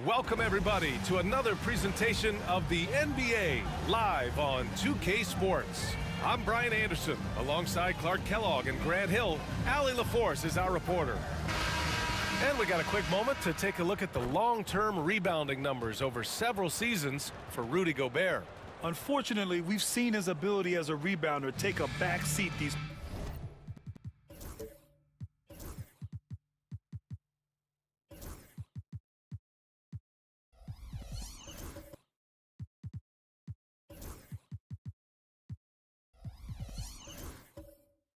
Welcome everybody to another presentation of the NBA live on 2K Sports. I'm Brian Anderson alongside Clark Kellogg and Grant Hill. Allie LaForce is our reporter. And we got a quick moment to take a look at the long-term rebounding numbers over several seasons for Rudy Gobert. Unfortunately, we've seen his ability as a rebounder take a back seat these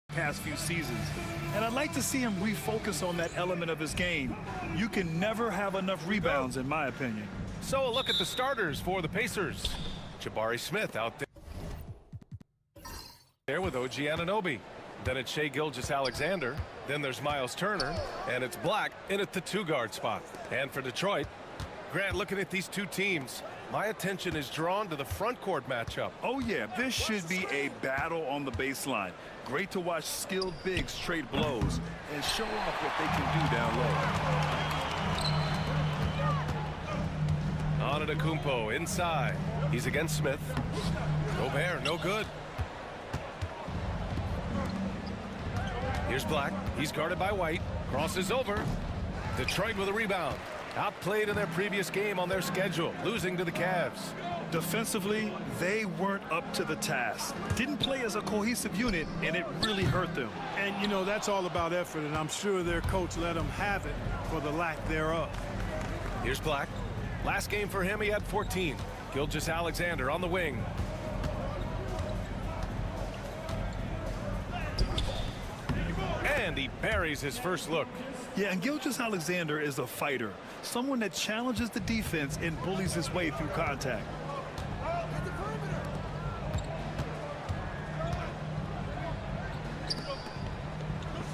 past few seasons, and I'd like to see him refocus on that element of his game. You can never have enough rebounds, in my opinion. So a look at the starters for the Pacers. Jabari Smith out there with OG Anunoby. Then it's Shai Gilgeous-Alexander. Then there's Miles Turner, and it's Black in at the two-guard spot. And for Detroit, Grant, looking at these two teams, my attention is drawn to the front court matchup. Oh yeah, this should be a battle on the baseline. Great to watch skilled bigs trade blows and show off what they can do down low. Antetokounmpo inside. He's against Smith. Gobert, no good. Here's Black. He's guarded by White. Crosses over. Detroit with a rebound. Outplayed in their previous game on their schedule, losing to the Cavs. Defensively, they weren't up to the task. Didn't play as a cohesive unit, and it really hurt them. And, you know, that's all about effort, and I'm sure their coach let them have it for the lack thereof. Here's Black. Last game for him, he had 14. Gilgeous-Alexander on the wing. And he buries his first look. Yeah, and Gilgeous-Alexander is a fighter, someone that challenges the defense and bullies his way through contact.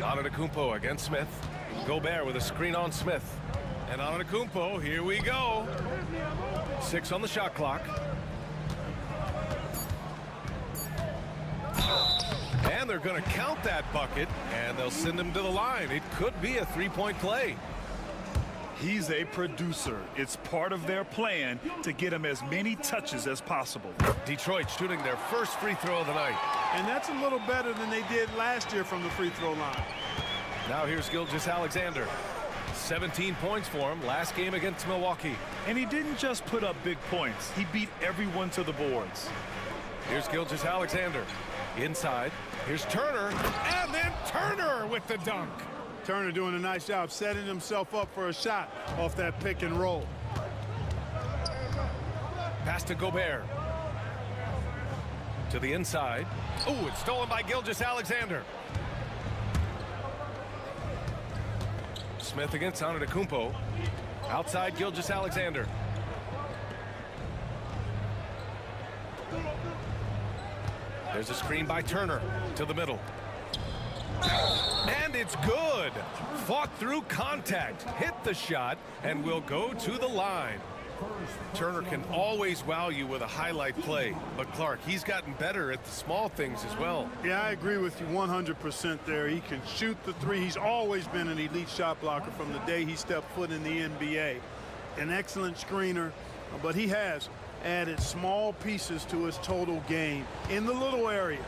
Antetokounmpo against Smith. Gobert with a screen on Smith. And Antetokounmpo, here we go. 6 on the shot clock. And they're going to count that bucket, and they'll send him to the line. It could be a three-point play. He's a producer. It's part of their plan to get him as many touches as possible. Detroit shooting their first free throw of the night. And that's a little better than they did last year from the free throw line. Now here's Gilgeous-Alexander. 17 points for him last game against Milwaukee. And he didn't just put up big points. He beat everyone to the boards. Here's Gilgeous-Alexander. Inside. Here's Turner. And then Turner with the dunk. Turner doing a nice job setting himself up for a shot off that pick and roll. Pass to Gobert. To the inside. Oh, it's stolen by Gilgeous-Alexander. Smith against Antetokounmpo. Outside Gilgeous-Alexander. There's a screen by Turner to the middle. And it's good. Fought through contact, hit the shot, and will go to the line. Turner can always wow you with a highlight play, but Clark, he's gotten better at the small things as well. Yeah, I agree with you 100% there. He can shoot the three. He's always been an elite shot blocker from the day he stepped foot in the NBA. An excellent screener, but he has added small pieces to his total game in the little areas.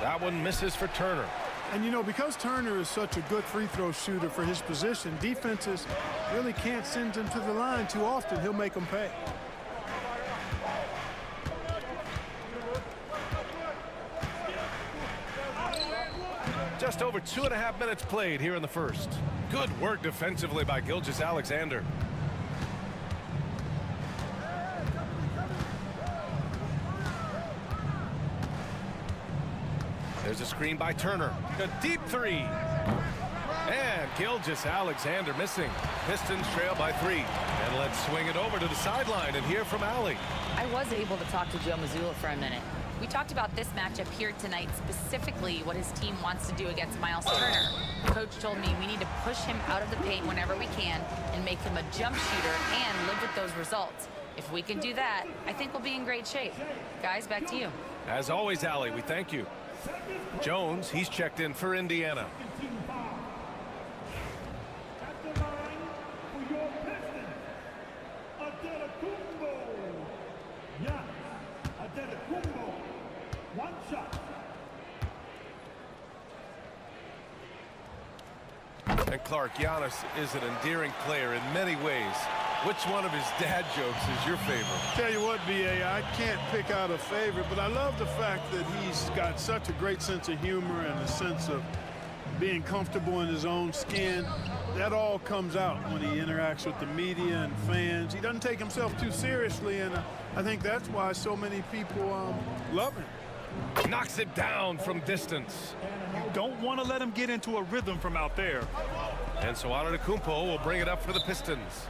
That one misses for Turner. And, you know, because Turner is such a good free throw shooter for his position, defenses really can't send him to the line too often. He'll make them pay. Just over 2.5 minutes played here in the first. Good work defensively by Gilgeous-Alexander. There's a screen by Turner. A deep three. And Gilgeous-Alexander missing. Pistons trail by 3. And let's swing it over to the sideline and hear from Allie. I was able to talk to Joe Mazzulla for a minute. We talked about this matchup here tonight, specifically what his team wants to do against Miles Turner. Coach told me we need to push him out of the paint whenever we can and make him a jump shooter and live with those results. If we can do that, I think we'll be in great shape. Guys, back to you. As always, Allie, we thank you. Jones, he's checked in for Indiana. And Clark, Giannis is an endearing player in many ways. Which one of his dad jokes is your favorite? Tell you what, B.A., I can't pick out a favorite, but I love the fact that he's got such a great sense of humor and a sense of being comfortable in his own skin. That all comes out when he interacts with the media and fans. He doesn't take himself too seriously, and I think that's why so many people love him. Knocks it down from distance. Don't want to let him get into a rhythm from out there. And so Antetokounmpo will bring it up for the Pistons.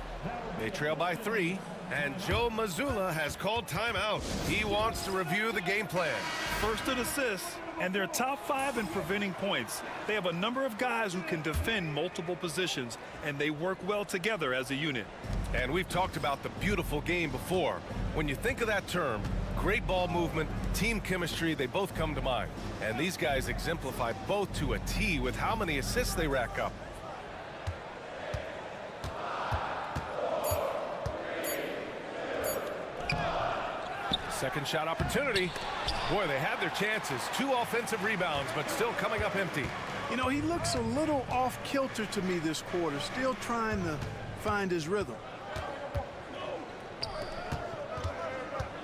They trail by 3, and Joe Mazzulla has called timeout. He wants to review the game plan. First in assists, and they're top 5 in preventing points. They have a number of guys who can defend multiple positions, and they work well together as a unit. And we've talked about the beautiful game before. When you think of that term, great ball movement, team chemistry, they both come to mind. And these guys exemplify both to a T with how many assists they rack up. Second shot opportunity. Boy, they had their chances. 2 offensive rebounds, but still coming up empty. You know, he looks a little off kilter to me this quarter, still trying to find his rhythm.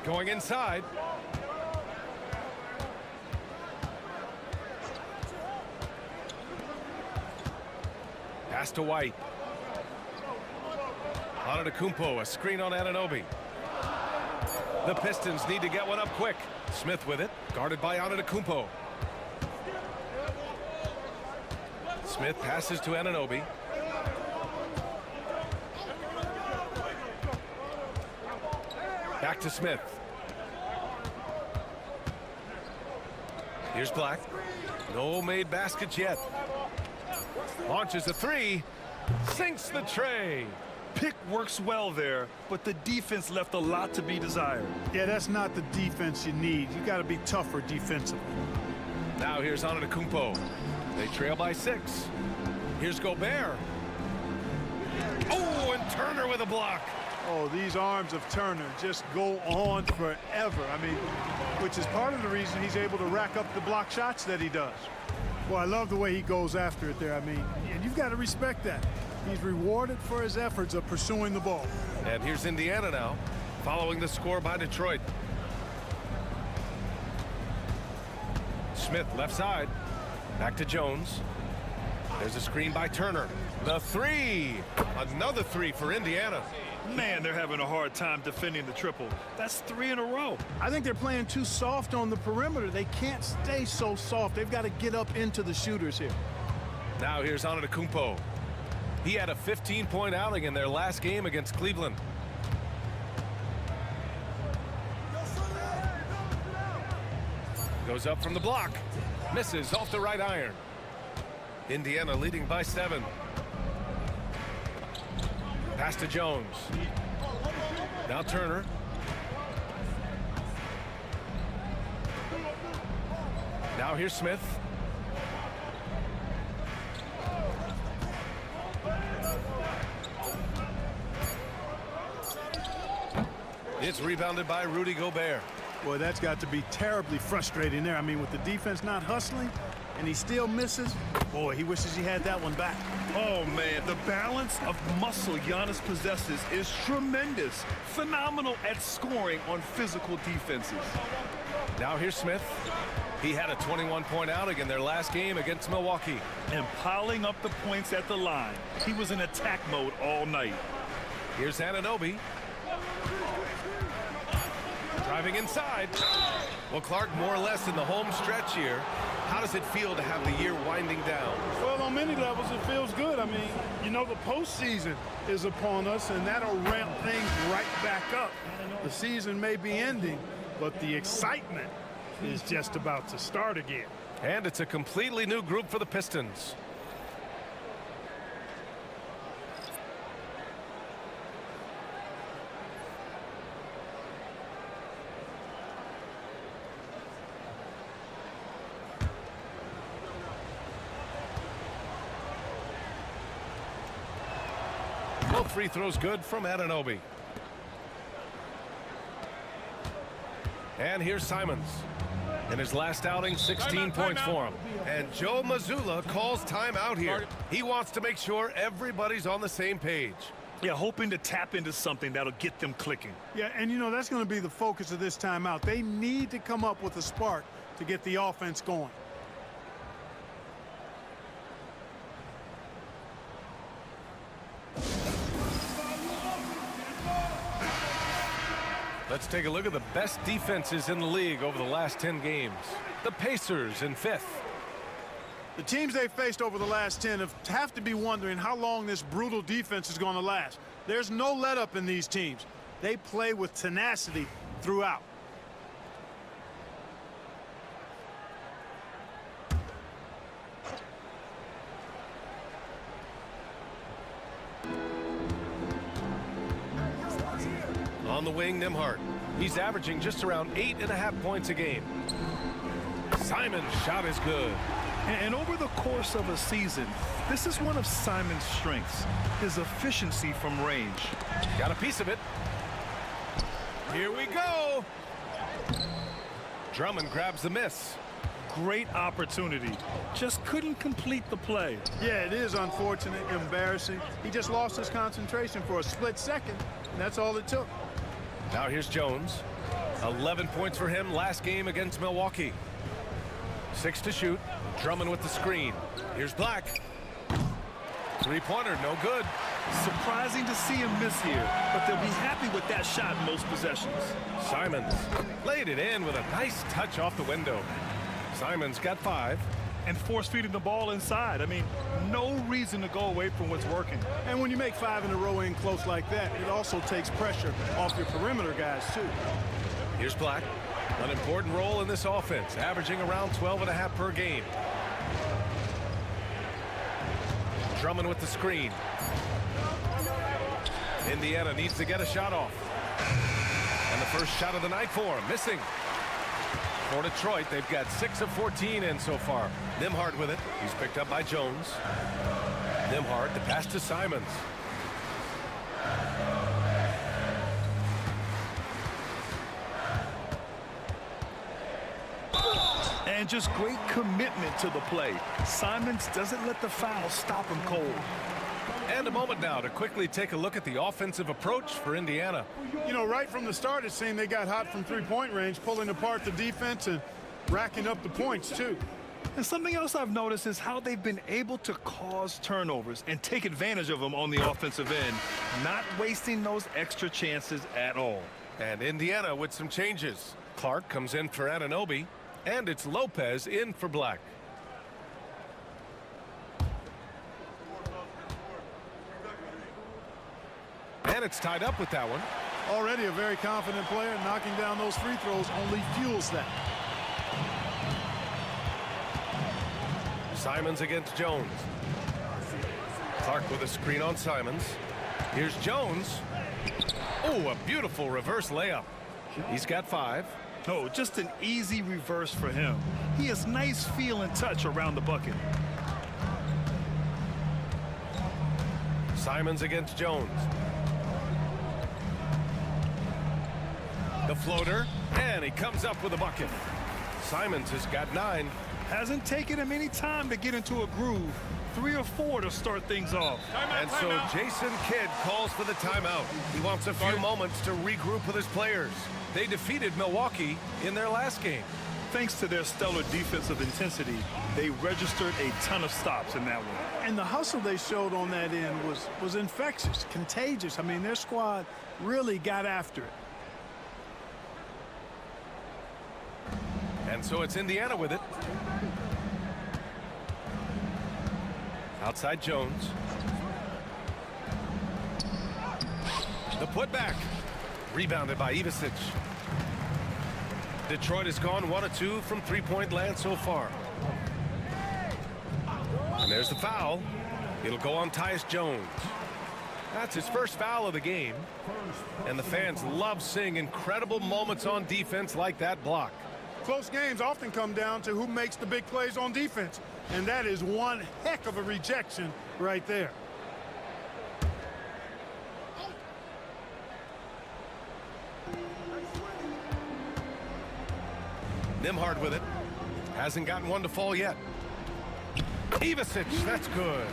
Going inside. Pass to White. Antetokounmpo, a screen on Anunoby. The Pistons need to get one up quick. Smith with it, guarded by Antetokounmpo. Smith passes to Anunoby. Back to Smith. Here's Black. No made baskets yet. Launches a 3. Sinks the tray. Pick works well there, but the defense left a lot to be desired. Yeah, that's not the defense you need. You got to be tougher defensively. Now here's Antetokounmpo. They trail by 6. Here's Gobert. Oh, and Turner with a block. Oh, these arms of Turner just go on forever. I mean, which is part of the reason he's able to rack up the block shots that he does. Well, I love the way he goes after it there. I mean, and you've got to respect that. He's rewarded for his efforts of pursuing the ball. And here's Indiana now, following the score by Detroit. Smith left side. Back to Jones. There's a screen by Turner. The 3. Another 3 for Indiana. Man, they're having a hard time defending the triple. That's 3 in a row. I think they're playing too soft on the perimeter. They can't stay so soft. They've got to get up into the shooters here. Now here's Antetokounmpo. He had a 15-point outing in their last game against Cleveland. Goes up from the block. Misses off the right iron. Indiana leading by 7. Pass to Jones. Now Turner. Now here's Smith. It's rebounded by Rudy Gobert. Boy, that's got to be terribly frustrating there. I mean, with the defense not hustling and he still misses, boy, he wishes he had that one back. Oh, man, the balance of muscle Giannis possesses is tremendous. Phenomenal at scoring on physical defenses. Now here's Smith. He had a 21-point outing in their last game against Milwaukee. And piling up the points at the line. He was in attack mode all night. Here's Anunoby. Driving inside. Well, Clark, more or less in the home stretch here. How does it feel to have the year winding down? Well, on many levels, it feels good. I mean, you know, the postseason is upon us, and that'll ramp things right back up. The season may be ending, but the excitement is just about to start again. And it's a completely new group for the Pistons. Both free throws good from Anunoby. And here's Simons. In his last outing, 16 points for him. And Joe Mazzulla calls timeout here. He wants to make sure everybody's on the same page. Yeah, hoping to tap into something that'll get them clicking. Yeah, and you know, that's going to be the focus of this timeout. They need to come up with a spark to get the offense going. Let's take a look at the best defenses in the league over the last 10 games. The Pacers in 5th. The teams they've faced over the last 10 have to be wondering how long this brutal defense is going to last. There's no let up in these teams. They play with tenacity throughout. On the wing, Nembhard. He's averaging just around 8.5 points a game. Simon's shot is good. And over the course of a season, this is one of Simon's strengths, his efficiency from range. Got a piece of it. Here we go. Drummond grabs the miss. Great opportunity. Just couldn't complete the play. Yeah, it is unfortunate, embarrassing. He just lost his concentration for a split second, and that's all it took. Now here's Jones. 11 points for him last game against Milwaukee. 6 to shoot. Drummond with the screen. Here's Black. Three-pointer, no good. Surprising to see him miss here, but they'll be happy with that shot in most possessions. Simons laid it in with a nice touch off the window. Simons got 5. And force-feeding the ball inside. I mean, no reason to go away from what's working. And when you make 5 in a row in close like that, it also takes pressure off your perimeter guys, too. Here's Black. An important role in this offense, averaging around 12.5 per game. Drummond with the screen. Indiana needs to get a shot off. And the first shot of the night for him, missing. For Detroit, they've got 6 of 14 in so far. Nembhard with it. He's picked up by Jones. Nembhard, the pass to Simons. And just great commitment to the play. Simons doesn't let the foul stop him cold. And a moment now to quickly take a look at the offensive approach for Indiana. You know, right from the start, it seemed they got hot from three-point range, pulling apart the defense and racking up the points, too. And something else I've noticed is how they've been able to cause turnovers and take advantage of them on the offensive end, not wasting those extra chances at all. And Indiana with some changes. Clark comes in for Anunoby, and it's Lopez in for Black. And it's tied up with that one. Already a very confident player. Knocking down those free throws only fuels that. Simons against Jones. Clark with a screen on Simons. Here's Jones. Oh, a beautiful reverse layup. He's got 5. No, just an easy reverse for him. He has nice feel and touch around the bucket. Simons against Jones. The floater, and he comes up with a bucket. Simons has got 9. Hasn't taken him any time to get into a groove. 3 or 4 to start things off. And so Jason Kidd calls for the timeout. He wants a few moments to regroup with his players. They defeated Milwaukee in their last game. Thanks to their stellar defensive intensity, they registered a ton of stops in that one. And the hustle they showed on that end was infectious, contagious. I mean, their squad really got after it. And so it's Indiana with it. Outside Jones. The putback. Rebounded by Ivicic. Detroit has gone 1 of 2 from three-point land so far. And there's the foul. It'll go on Tyus Jones. That's his first foul of the game. And the fans love seeing incredible moments on defense like that block. Close games often come down to who makes the big plays on defense. And that is one heck of a rejection right there. Nembhard with it. Hasn't gotten one to fall yet. Ivisic, that's good.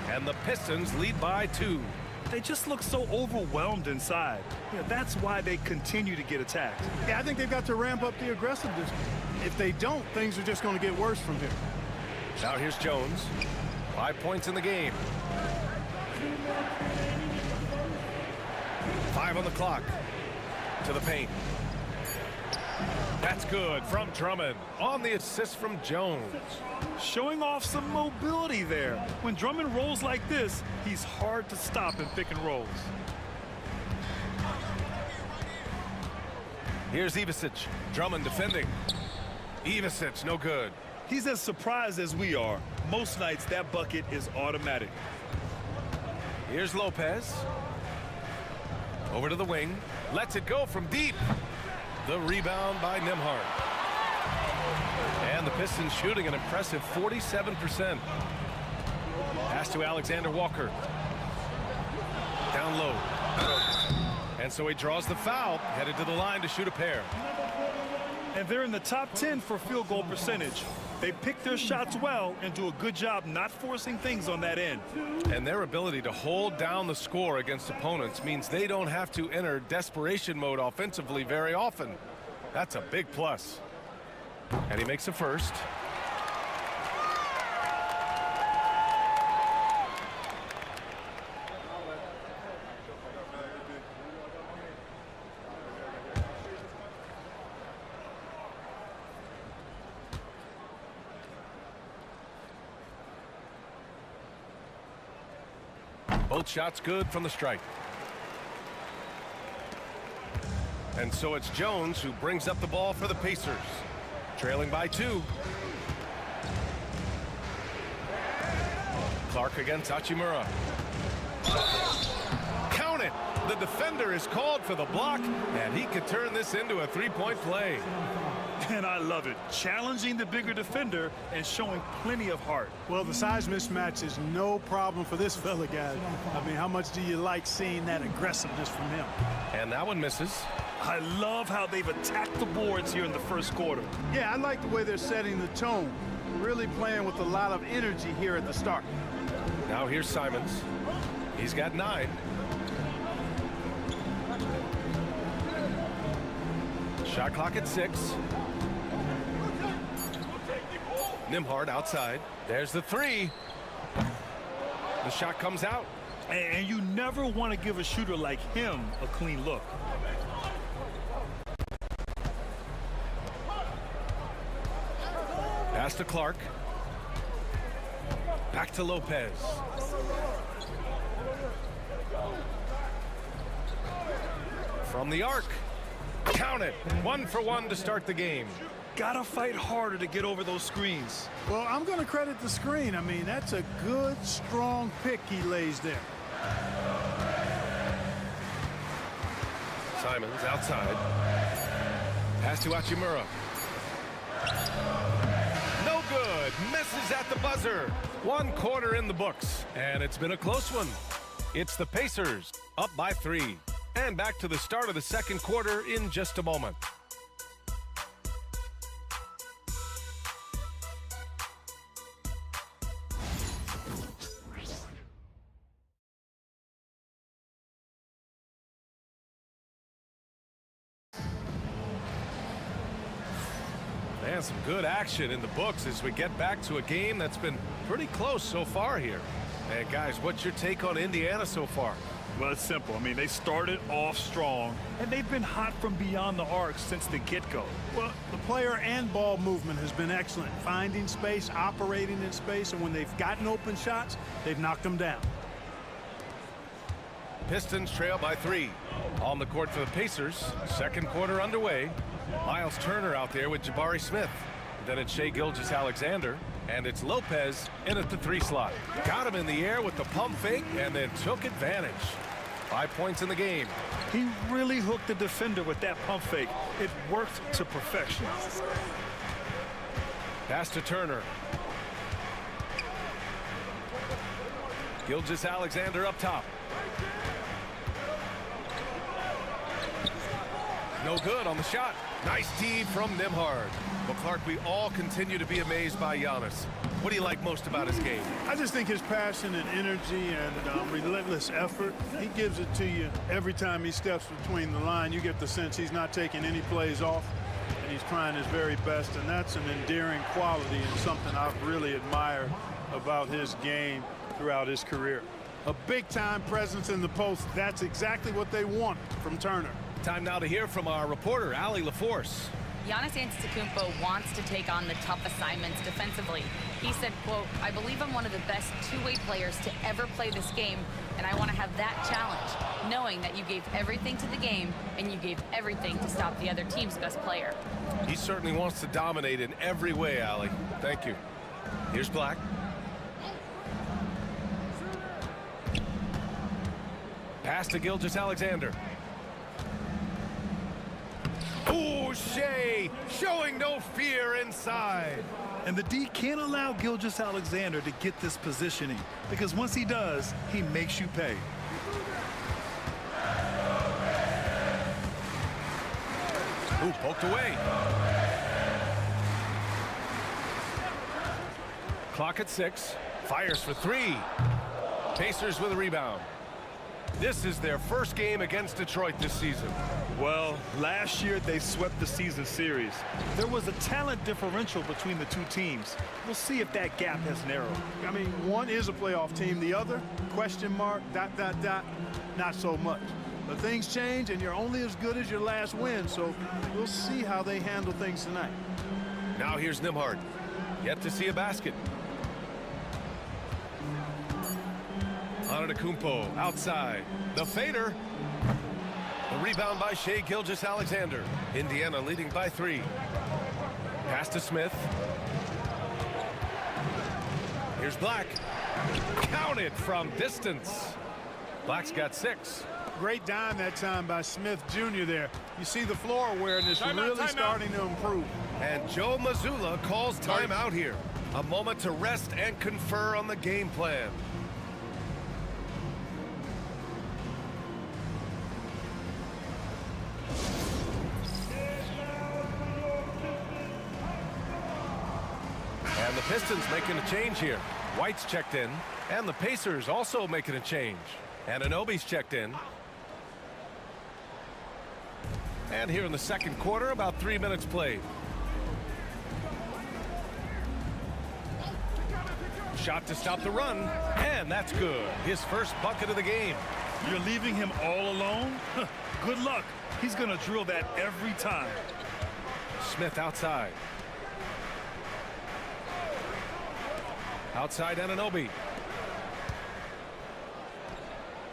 And the Pistons lead by 2. They just look so overwhelmed inside. Yeah, that's why they continue to get attacked. Yeah, I think they've got to ramp up the aggressiveness. If they don't, things are just going to get worse from here. Now here's Jones. 5 points in the game. 5 on the clock. To the paint. That's good from Drummond on the assist from Jones. Showing off some mobility there. When Drummond rolls like this, he's hard to stop in pick and rolls. Here's Ivisic. Drummond defending. Ivisic, no good. He's as surprised as we are. Most nights, that bucket is automatic. Here's Lopez. Over to the wing. Lets it go from deep. The rebound by Nembhard. And the Pistons shooting an impressive 47%. Pass to Alexander Walker. Down low. And so he draws the foul, headed to the line to shoot a pair. And they're in the top 10 for field goal percentage. They pick their shots well and do a good job not forcing things on that end. And their ability to hold down the score against opponents means they don't have to enter desperation mode offensively very often. That's a big plus. And he makes a first. Both shots good from the strike. And so it's Jones who brings up the ball for the Pacers. Trailing by 2. Clark against Hachimura. Count it! The defender is called for the block, and he could turn this into a 3-point play. And I love it. Challenging the bigger defender and showing plenty of heart. Well, the size mismatch is no problem for this fella, guys. I mean, how much do you like seeing that aggressiveness from him? And that one misses. I love how they've attacked the boards here in the first quarter. Yeah, I like the way they're setting the tone. Really playing with a lot of energy here at the start. Now here's Simons. He's got 9. Shot clock at 6. Nembhard outside. There's the 3. The shot comes out. And you never want to give a shooter like him a clean look. Pass to Clark. Back to Lopez. From the arc. Count it. 1 for 1 to start the game. Gotta fight harder to get over those screens. Well, I'm going to credit the screen. I mean, that's a good, strong pick he lays there. Simons outside. Pass to Hachimura. No good. Misses at the buzzer. 1 quarter in the books. And it's been a close one. It's the Pacers up by 3. And back to the start of the second quarter in just a moment. And some good action in the books as we get back to a game that's been pretty close so far here. And guys, what's your take on Indiana so far? Well, it's simple. I mean, they started off strong, and they've been hot from beyond the arc since the get-go. Well, the player and ball movement has been excellent. Finding space, operating in space, and when they've gotten open shots, they've knocked them down. Pistons trail by 3. On the court for the Pacers. Second quarter underway. Miles Turner out there with Jabari Smith. Then it's Shai Gilgeous-Alexander. And it's Lopez in at the 3 slot. Got him in the air with the pump fake and then took advantage. 5 points in the game. He really hooked the defender with that pump fake. It worked to perfection. Pass to Turner. Gilgeous-Alexander up top. No good on the shot. Nice tee from Nembhard. Well, Clark, we all continue to be amazed by Giannis. What do you like most about his game? I just think his passion and energy and relentless effort, he gives it to you every time he steps between the line. You get the sense he's not taking any plays off, and he's trying his very best, and that's an endearing quality and something I've really admired about his game throughout his career. A big-time presence in the post. That's exactly what they want from Turner. Time now to hear from our reporter, Allie LaForce. Giannis Antetokounmpo wants to take on the tough assignments defensively. He said, quote, "I believe I'm one of the best two-way players to ever play this game, and I want to have that challenge, knowing that you gave everything to the game and you gave everything to stop the other team's best player." He certainly wants to dominate in every way, Allie. Thank you. Here's Black. Pass to Gilgeous-Alexander. Ooh, Shea showing no fear inside. And the D can't allow Gilgeous-Alexander to get this positioning, because once he does, he makes you pay. Ooh, poked away. Clock at 6. Fires for 3. Pacers with a rebound. This is their first game against Detroit this season. Well, last year they swept the season series. There was a talent differential between the two teams. We'll see if that gap has narrowed. I mean, one is a playoff team. The other, question mark, ... not so much. But things change, and you're only as good as your last win, so we'll see how they handle things tonight. Now here's Nembhard. Yet to see a basket. Antetokounmpo outside. The fader. The rebound by Shea Gilgeous-Alexander. Indiana leading by 3. Pass to Smith. Here's Black. Counted from distance. Black's got 6. Great dime that time by Smith Jr. there. You see the floor awareness really starting to improve. And Joe Mazzulla calls timeout here. A moment to rest and confer on the game plan. And the Pistons making a change here. White's checked in, and the Pacers also making a change. Anunoby's checked in. And here in the second quarter, about 3 minutes played. Shot to stop the run, and that's good. His first bucket of the game. You're leaving him all alone? Good luck. He's going to drill that every time. Smith outside. Outside Anunoby.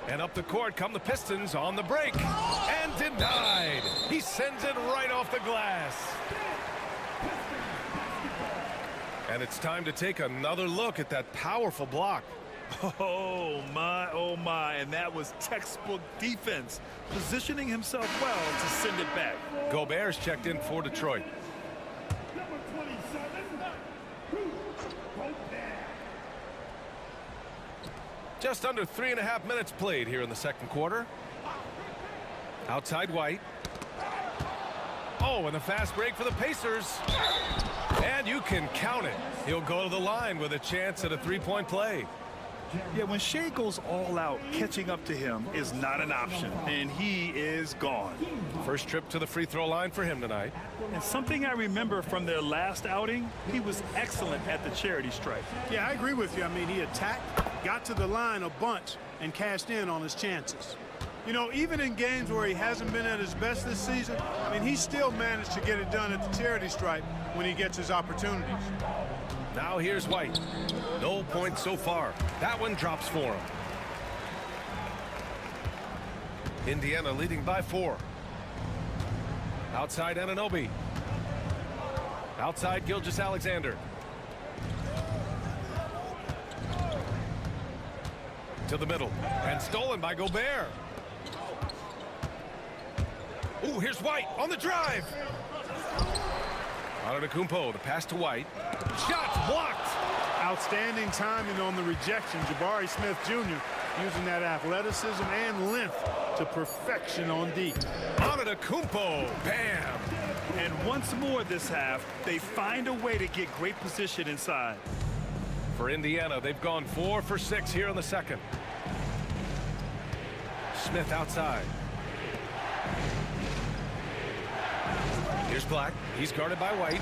And up the court come the Pistons on the break. And denied. He sends it right off the glass. And it's time to take another look at that powerful block. Oh my, and that was textbook defense, positioning himself well to send it back. Gobert's checked in for Detroit. Just under 3.5 minutes played here in the second quarter. Outside White. Oh, and a fast break for the Pacers. And you can count it. He'll go to the line with a chance at a three-point play. Yeah, when Shea goes all out, catching up to him is not an option, and he is gone. First trip to the free throw line for him tonight. And something I remember from their last outing, he was excellent at the charity stripe. Yeah, I agree with you. I mean, he attacked, got to the line a bunch, and cashed in on his chances. You know, even in games where he hasn't been at his best this season, I mean, he still managed to get it done at the charity stripe when he gets his opportunities. Now here's White. No points so far. That one drops for him. Indiana leading by 4. Outside Anunoby. Outside Gilgeous-Alexander. To the middle. And stolen by Gobert. Ooh, here's White on the drive. Antetokounmpo, the pass to White. Shot blocked. Outstanding timing on the rejection. Jabari Smith Jr. using that athleticism and length to perfection on D. Antetokounmpo, bam! And once more this half, they find a way to get great position inside. For Indiana, they've gone 4 for 6 here in the second. Smith outside. Here's Black. He's guarded by White.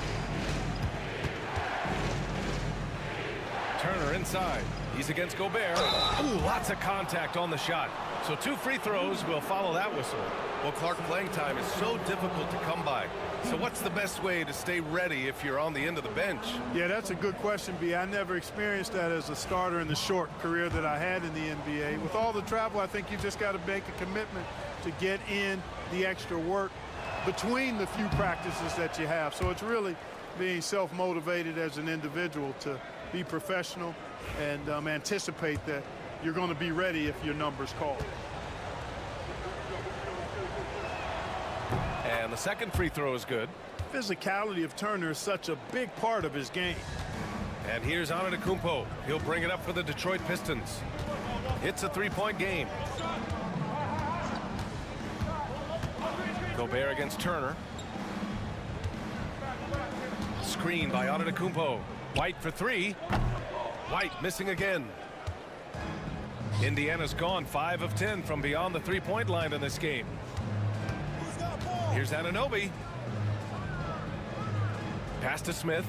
Turner inside. He's against Gobert. Ooh, lots of contact on the shot. So 2 free throws will follow that whistle. Well, Clark, playing time is so difficult to come by. So what's the best way to stay ready if you're on the end of the bench? Yeah, that's a good question, B. I never experienced that as a starter in the short career that I had in the NBA. With all the travel, I think you just got to make a commitment to get in the extra work between the few practices that you have. So it's really being self-motivated as an individual to be professional and anticipate that you're going to be ready if your number's called. And the second free throw is good. Physicality of Turner is such a big part of his game. And here's Antetokounmpo. He'll bring it up for the Detroit Pistons. It's a 3-point game. Gobert against Turner. Screen by Antetokounmpo. White for 3. White missing again. Indiana's gone 5 of 10 from beyond the 3-point line in this game. Here's Anunoby. Pass to Smith.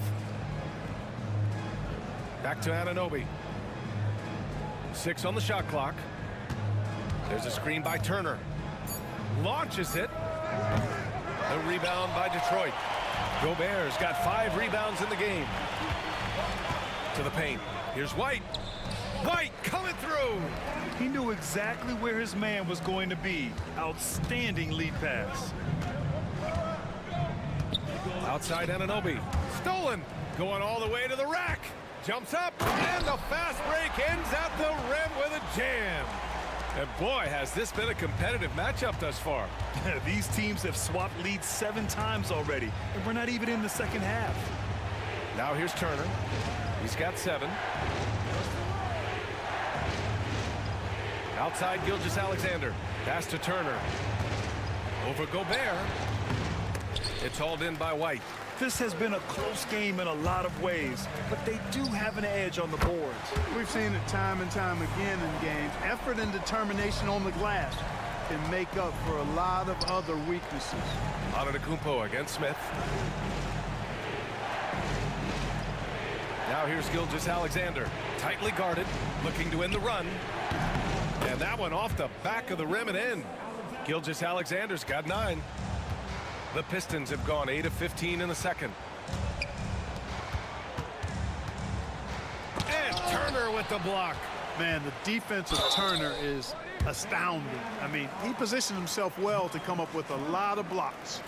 Back to Anunoby. 6 on the shot clock. There's a screen by Turner. Launches it. The rebound by Detroit. Gobert's got 5 rebounds in the game. To the paint. Here's White. White coming through. He knew exactly where his man was going to be. Outstanding lead pass. Outside Anunoby. Stolen. Going all the way to the rack. Jumps up. And the fast break ends at the rim with a jam. And boy, has this been a competitive matchup thus far. These teams have swapped leads 7 times already. And we're not even in the second half. Now here's Turner. He's got 7. Outside Gilgeous-Alexander. Pass to Turner. Over Gobert. It's hauled in by White. This has been a close game in a lot of ways, but they do have an edge on the boards. We've seen it time and time again in games. Effort and determination on the glass can make up for a lot of other weaknesses. Antetokounmpo against Smith. Now here's Gilgeous-Alexander. Tightly guarded, looking to win the run. And that one off the back of the rim and in. Gilgeous-Alexander's got 9. The Pistons have gone 8 of 15 in the second. And Turner with the block. Man, the defense of Turner is astounding. I mean, he positioned himself well to come up with a lot of blocks.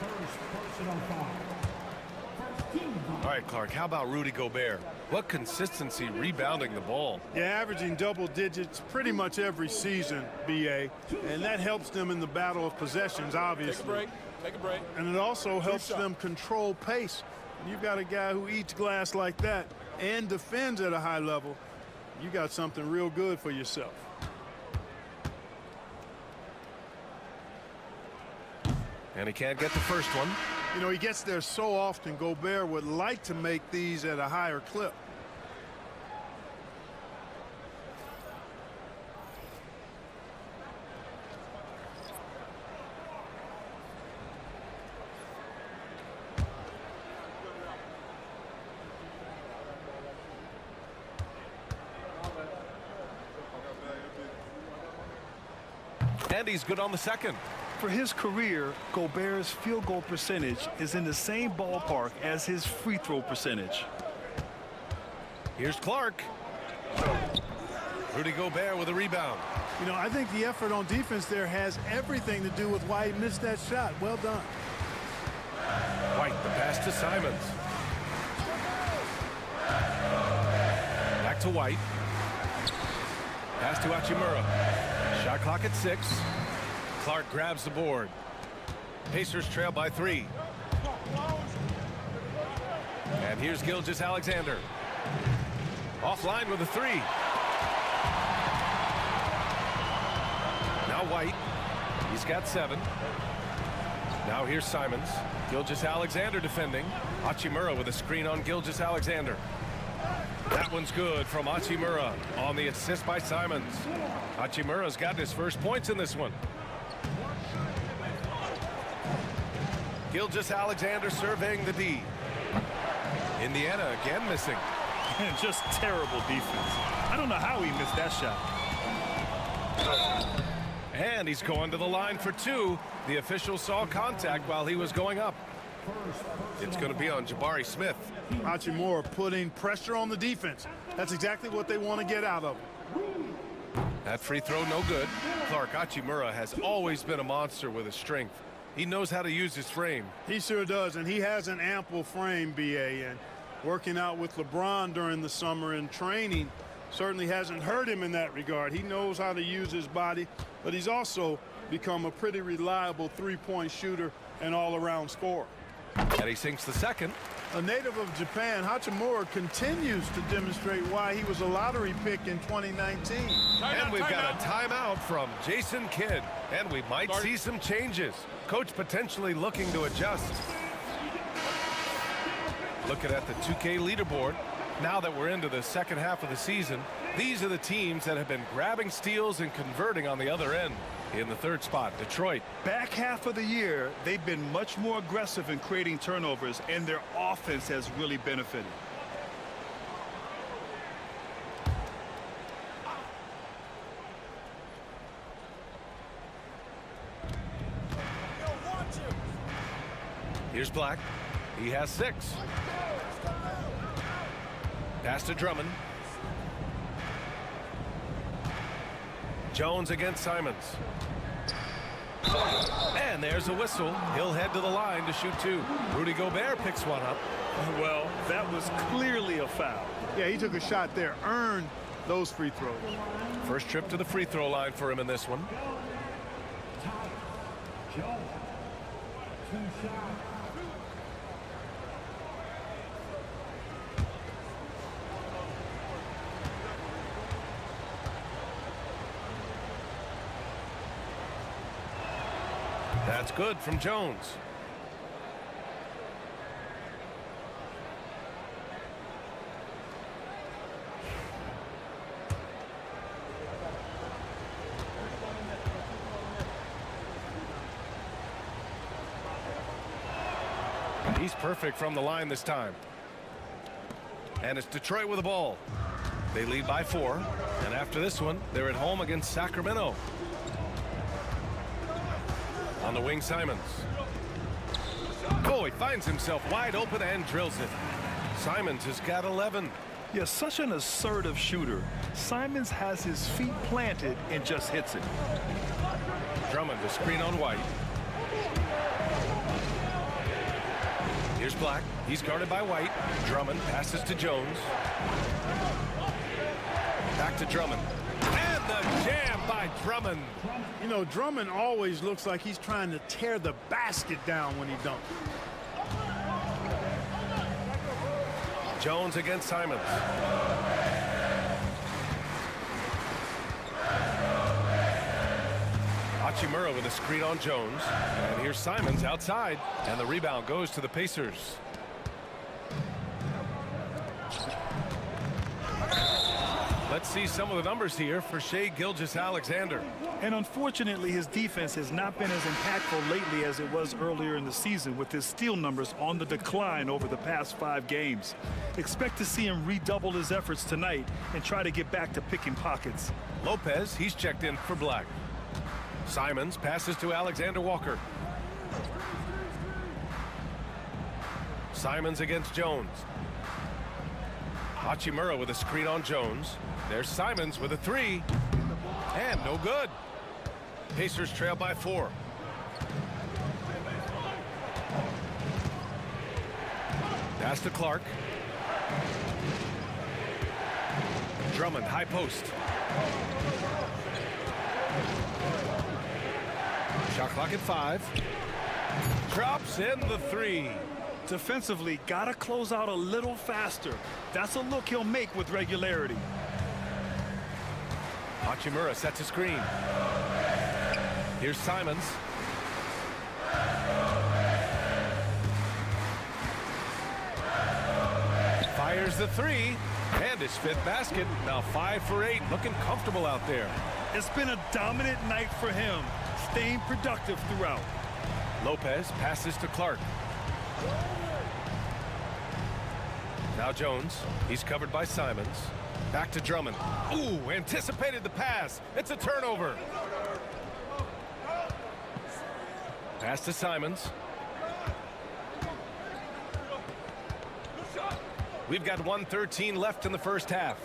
All right, Clark, how about Rudy Gobert? What consistency rebounding the ball. Yeah, averaging double digits pretty much every season, BA, and that helps them in the battle of possessions, obviously. Take a break. And it also helps them control pace. When you've got a guy who eats glass like that and defends at a high level, you got something real good for yourself. And he can't get the first one. You know, he gets there so often. Gobert would like to make these at a higher clip. And he's good on the second. For his career, Gobert's field goal percentage is in the same ballpark as his free throw percentage. Here's Clark. Rudy Gobert with a rebound. You know, I think the effort on defense there has everything to do with why he missed that shot. Well done. White, the pass to Simons. Back to White. Pass to Hachimura. Shot clock at 6. Clark grabs the board. Pacers trail by 3. And here's Gilgeous-Alexander. Offline with a 3. Now White. He's got 7. Now here's Simons. Gilgeous-Alexander defending. Hachimura with a screen on Gilgeous-Alexander. That one's good from Hachimura on the assist by Simons. Hachimura's gotten his first points in this one. Gilgeous-Alexander surveying the D. Indiana again missing. And just terrible defense. I don't know how he missed that shot. And he's going to the line for 2. The official saw contact while he was going up. It's going to be on Jabari Smith. Hachimura putting pressure on the defense. That's exactly what they want to get out of him. That free throw no good. Clark, Hachimura has always been a monster with his strength. He knows how to use his frame. He sure does, and he has an ample frame, B.A., and working out with LeBron during the summer and training certainly hasn't hurt him in that regard. He knows how to use his body, but he's also become a pretty reliable three-point shooter and all-around scorer. And he sinks the second. A native of Japan, Hachimura continues to demonstrate why he was a lottery pick in 2019. And we've got a timeout from Jason Kidd. And we might see some changes. Coach potentially looking to adjust. Looking at the 2K leaderboard, now that we're into the second half of the season, these are the teams that have been grabbing steals and converting on the other end. In the third spot, Detroit. Back half of the year, they've been much more aggressive in creating turnovers, and their offense has really benefited. Here's Black. He has 6. Pass to Drummond. Jones against Simons. And there's a whistle. He'll head to the line to shoot 2. Rudy Gobert picks one up. Well, that was clearly a foul. Yeah, he took a shot there, earned those free throws. First trip to the free throw line for him in this one. That's good from Jones. He's perfect from the line this time. And it's Detroit with the ball. They lead by 4. And after this one, they're at home against Sacramento. On the wing, Simons. Oh, he finds himself wide open and drills it. Simons has got 11. Yeah, such an assertive shooter. Simons has his feet planted and just hits it. Drummond to screen on White. Here's Black. He's guarded by White. Drummond passes to Jones. Back to Drummond. And the jam by Drummond. You know, Drummond always looks like he's trying to tear the basket down when he dunks. Jones against Simons. Hachimura with a screen on Jones. And here's Simons outside. And the rebound goes to the Pacers. Let's see some of the numbers here for Shai Gilgeous-Alexander. And unfortunately, his defense has not been as impactful lately as it was earlier in the season, with his steal numbers on the decline over the past 5 games. Expect to see him redouble his efforts tonight and try to get back to picking pockets. Lopez, he's checked in for Black. Simons passes to Alexander Walker. Simons against Jones. Hachimura with a screen on Jones. There's Simons with a 3. And no good. Pacers trail by 4. Pass to Clark. Drummond, high post. Shot clock at 5. Drops in the 3. Defensively, gotta close out a little faster. That's a look he'll make with regularity. Hachimura sets a screen. Here's Simons. Fires the three. And his 5th basket. Now 5 for 8. Looking comfortable out there. It's been a dominant night for him, staying productive throughout. Lopez passes to Clark. Now Jones. He's covered by Simons. Back to Drummond. Ooh, anticipated the pass. It's a turnover. Pass to Simons. We've got 1:13 left in the first half.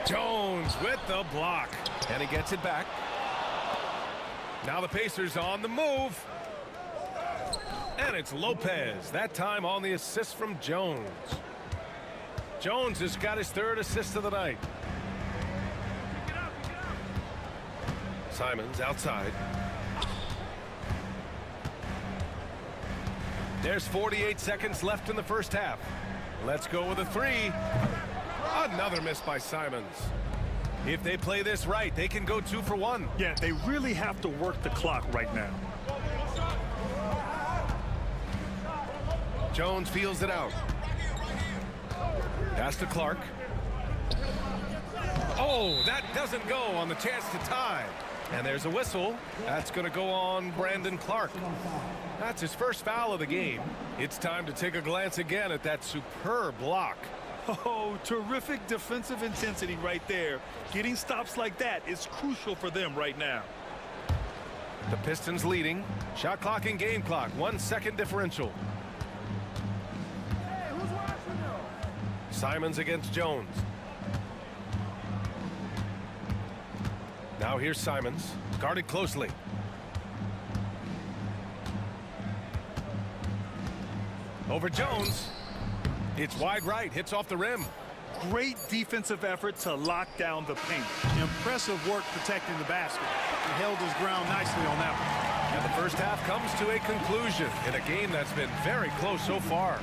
Jones with the block. And he gets it back. Now the Pacers on the move. And it's Lopez. That time on the assist from Jones. Jones has got his 3rd assist of the night. Simons outside. There's 48 seconds left in the first half. Let's go with a 3. Another miss by Simons. If they play this right, they can go 2 for 1. Yeah, they really have to work the clock right now. Jones feels it out. Pass to Clark. Oh, that doesn't go on the chance to tie. And there's a whistle. That's going to go on Brandon Clark. That's his first foul of the game. It's time to take a glance again at that superb block. Oh, terrific defensive intensity right there. Getting stops like that is crucial for them right now. The Pistons leading. Shot clock and game clock. 1 second differential. Simons against Jones. Now here's Simons. Guarded closely. Over Jones. It's wide right. Hits off the rim. Great defensive effort to lock down the paint. Impressive work protecting the basket. He held his ground nicely on that one. And the first half comes to a conclusion in a game that's been very close so far.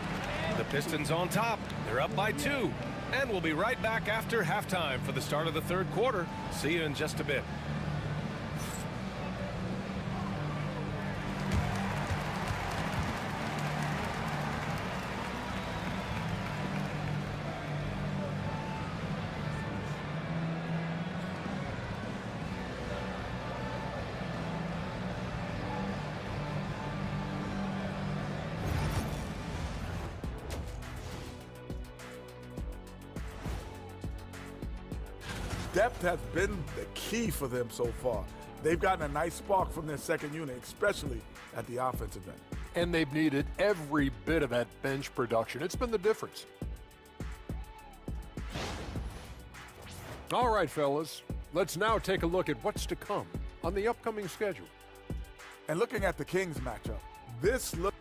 The Pistons on top. They're up by 2. And we'll be right back after halftime for the start of the 3rd quarter. See you in just a bit. Depth has been the key for them so far. They've gotten a nice spark from their second unit, especially at the offensive end. And they've needed every bit of that bench production. It's been the difference. All right, fellas, let's now take a look at what's to come on the upcoming schedule. And looking at the Kings matchup, this looks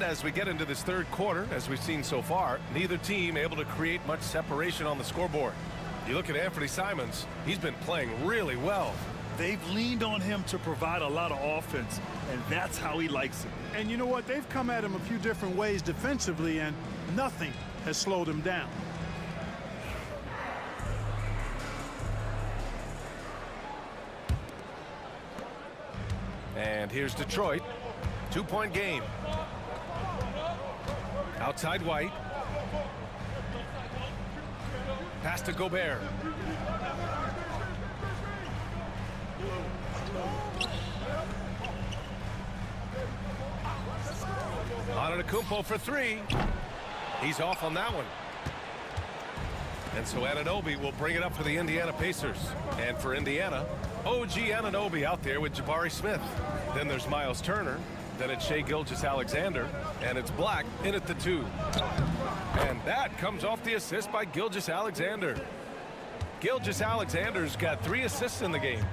And as we get into this 3rd quarter, as we've seen so far, neither team able to create much separation on the scoreboard. You look at Anthony Simons, he's been playing really well. They've leaned on him to provide a lot of offense, and that's how he likes it. And you know what? They've come at him a few different ways defensively, and nothing has slowed him down. And here's Detroit. 2-point game. Outside White. Pass to Gobert. Antetokounmpo for 3. He's off on that one. And so Anunoby will bring it up for the Indiana Pacers. And for Indiana, OG Anunoby out there with Jabari Smith. Then there's Miles Turner. Then it's Shai Gilgeous-Alexander. And it's Black in at the 2. And that comes off the assist by Gilgeous-Alexander. Gilgeous-Alexander's got 3 assists in the game.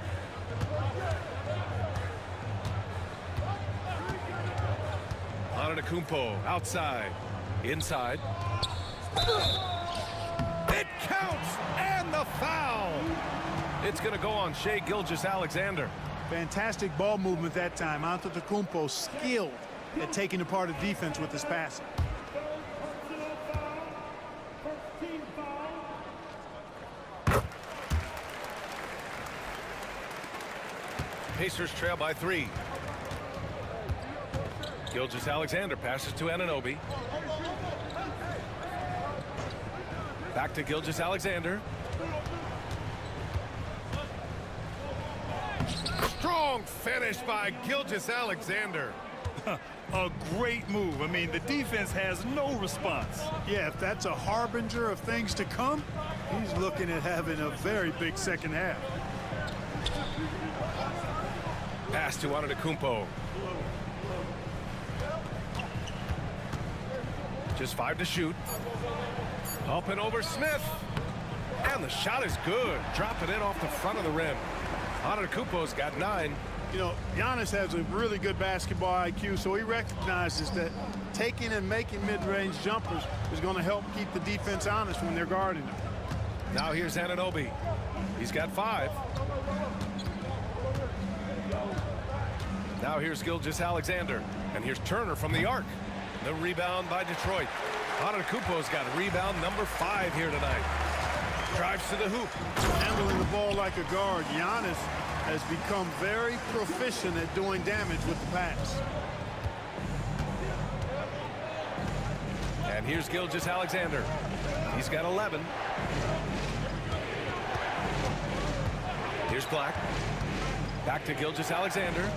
Antetokounmpo outside. Inside. It counts! And the foul! It's going to go on Shai Gilgeous-Alexander. Fantastic ball movement that time. Antetokounmpo skilled at taking apart a defense with his passing. Pacers trail by 3. Gilgeous-Alexander passes to Anunoby. Back to Gilgeous-Alexander. Strong finish by Gilgeous-Alexander. A great move. I mean, the defense has no response. Yeah, if that's a harbinger of things to come, he's looking at having a very big second half. Pass to Antetokounmpo. Just 5 to shoot. Up and over Smith. And the shot is good. Dropping it off the front of the rim. Antetokounmpo's got 9. You know, Giannis has a really good basketball IQ, so he recognizes that taking and making mid-range jumpers is going to help keep the defense honest when they're guarding him. Now here's Anunoby. He's got 5. Now here's Gilgeous-Alexander. And here's Turner from the arc. The rebound by Detroit. Antetokounmpo's got rebound number 5 here tonight. Drives to the hoop. Handling the ball like a guard, Giannis has become very proficient at doing damage with the pass. And here's Gilgeous-Alexander. He's got 11. Here's Black. Back to Gilgeous-Alexander.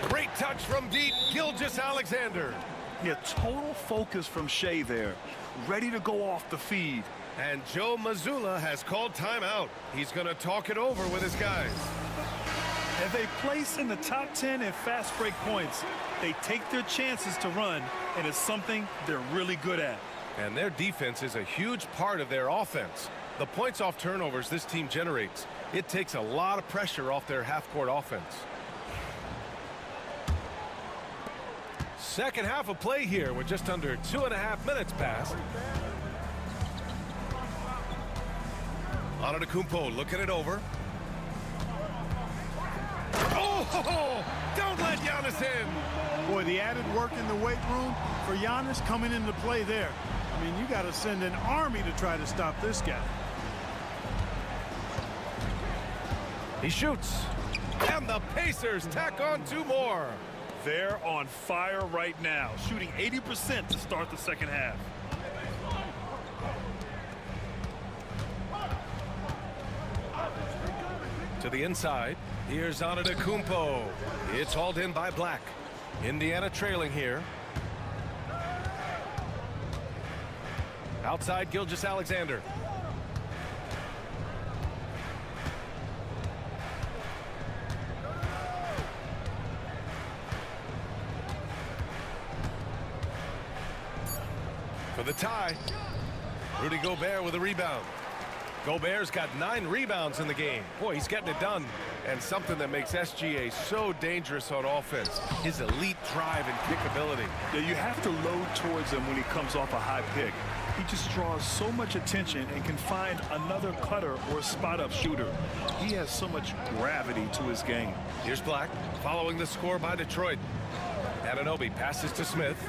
Great touch from deep, Gilgeous-Alexander. Yeah, total focus from Shea there. Ready to go off the feed. And Joe Mazzulla has called timeout. He's going to talk it over with his guys. If they place in the top 10 in fast break points, they take their chances to run, and it's something they're really good at. And their defense is a huge part of their offense. The points off turnovers this team generates, it takes a lot of pressure off their half-court offense. Second half of play here with just under 2.5 minutes passed. Antetokounmpo looking it over. Oh, don't let Giannis in. Boy, the added work in the weight room for Giannis coming into play there. I mean, you got to send an army to try to stop this guy. He shoots. And the Pacers tack on 2 more. They're on fire right now, shooting 80% to start the second half. To the inside, here's Antetokounmpo. It's hauled in by Black. Indiana trailing here. Outside, Gilgeous-Alexander. For the tie, Rudy Gobert with a rebound. Gobert's got 9 rebounds in the game. Boy, he's getting it done. And something that makes SGA so dangerous on offense, his elite drive and kick ability. Yeah, you have to load towards him when he comes off a high pick. He just draws so much attention and can find another cutter or spot-up shooter. He has so much gravity to his game. Here's Black, following the score by Detroit. Anunoby passes to Smith.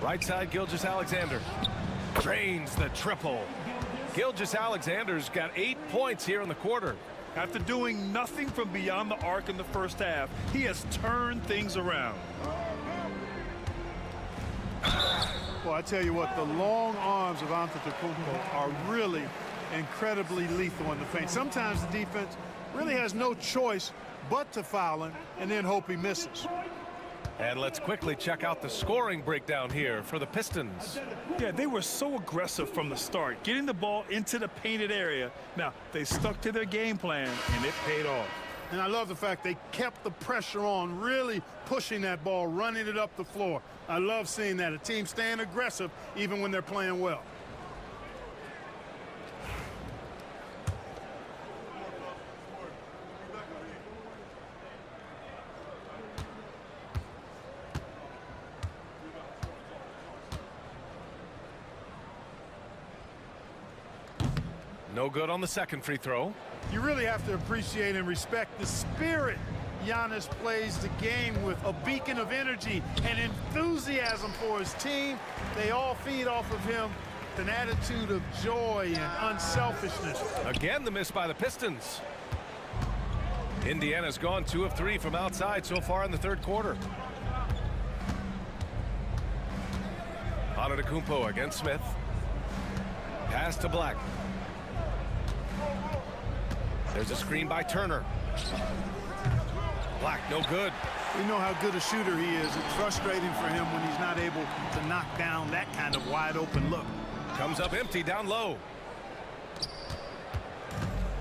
Right side, Gilgeous-Alexander. Drains the triple. Gilgeous-Alexander's got 8 points here in the quarter. After doing nothing from beyond the arc in the first half, he has turned things around. Well, I tell you what, the long arms of Antetokounmpo are really incredibly lethal in the paint. Sometimes the defense really has no choice but to foul him and then hope he misses. And let's quickly check out the scoring breakdown here for the Pistons. Yeah, they were so aggressive from the start, getting the ball into the painted area. Now, they stuck to their game plan, and it paid off. And I love the fact they kept the pressure on, really pushing that ball, running it up the floor. I love seeing that, a team staying aggressive even when they're playing well. No good on the second free throw. You really have to appreciate and respect the spirit Giannis plays the game with, a beacon of energy and enthusiasm for his team. They all feed off of him with an attitude of joy and unselfishness. Again, the miss by the Pistons. Indiana's gone 2 of 3 from outside so far in the third quarter. Antetokounmpo against Smith. Pass to Black. There's a screen by Turner. Black, no good. We know how good a shooter he is. It's frustrating for him when he's not able to knock down that kind of wide open look. Comes up empty down low.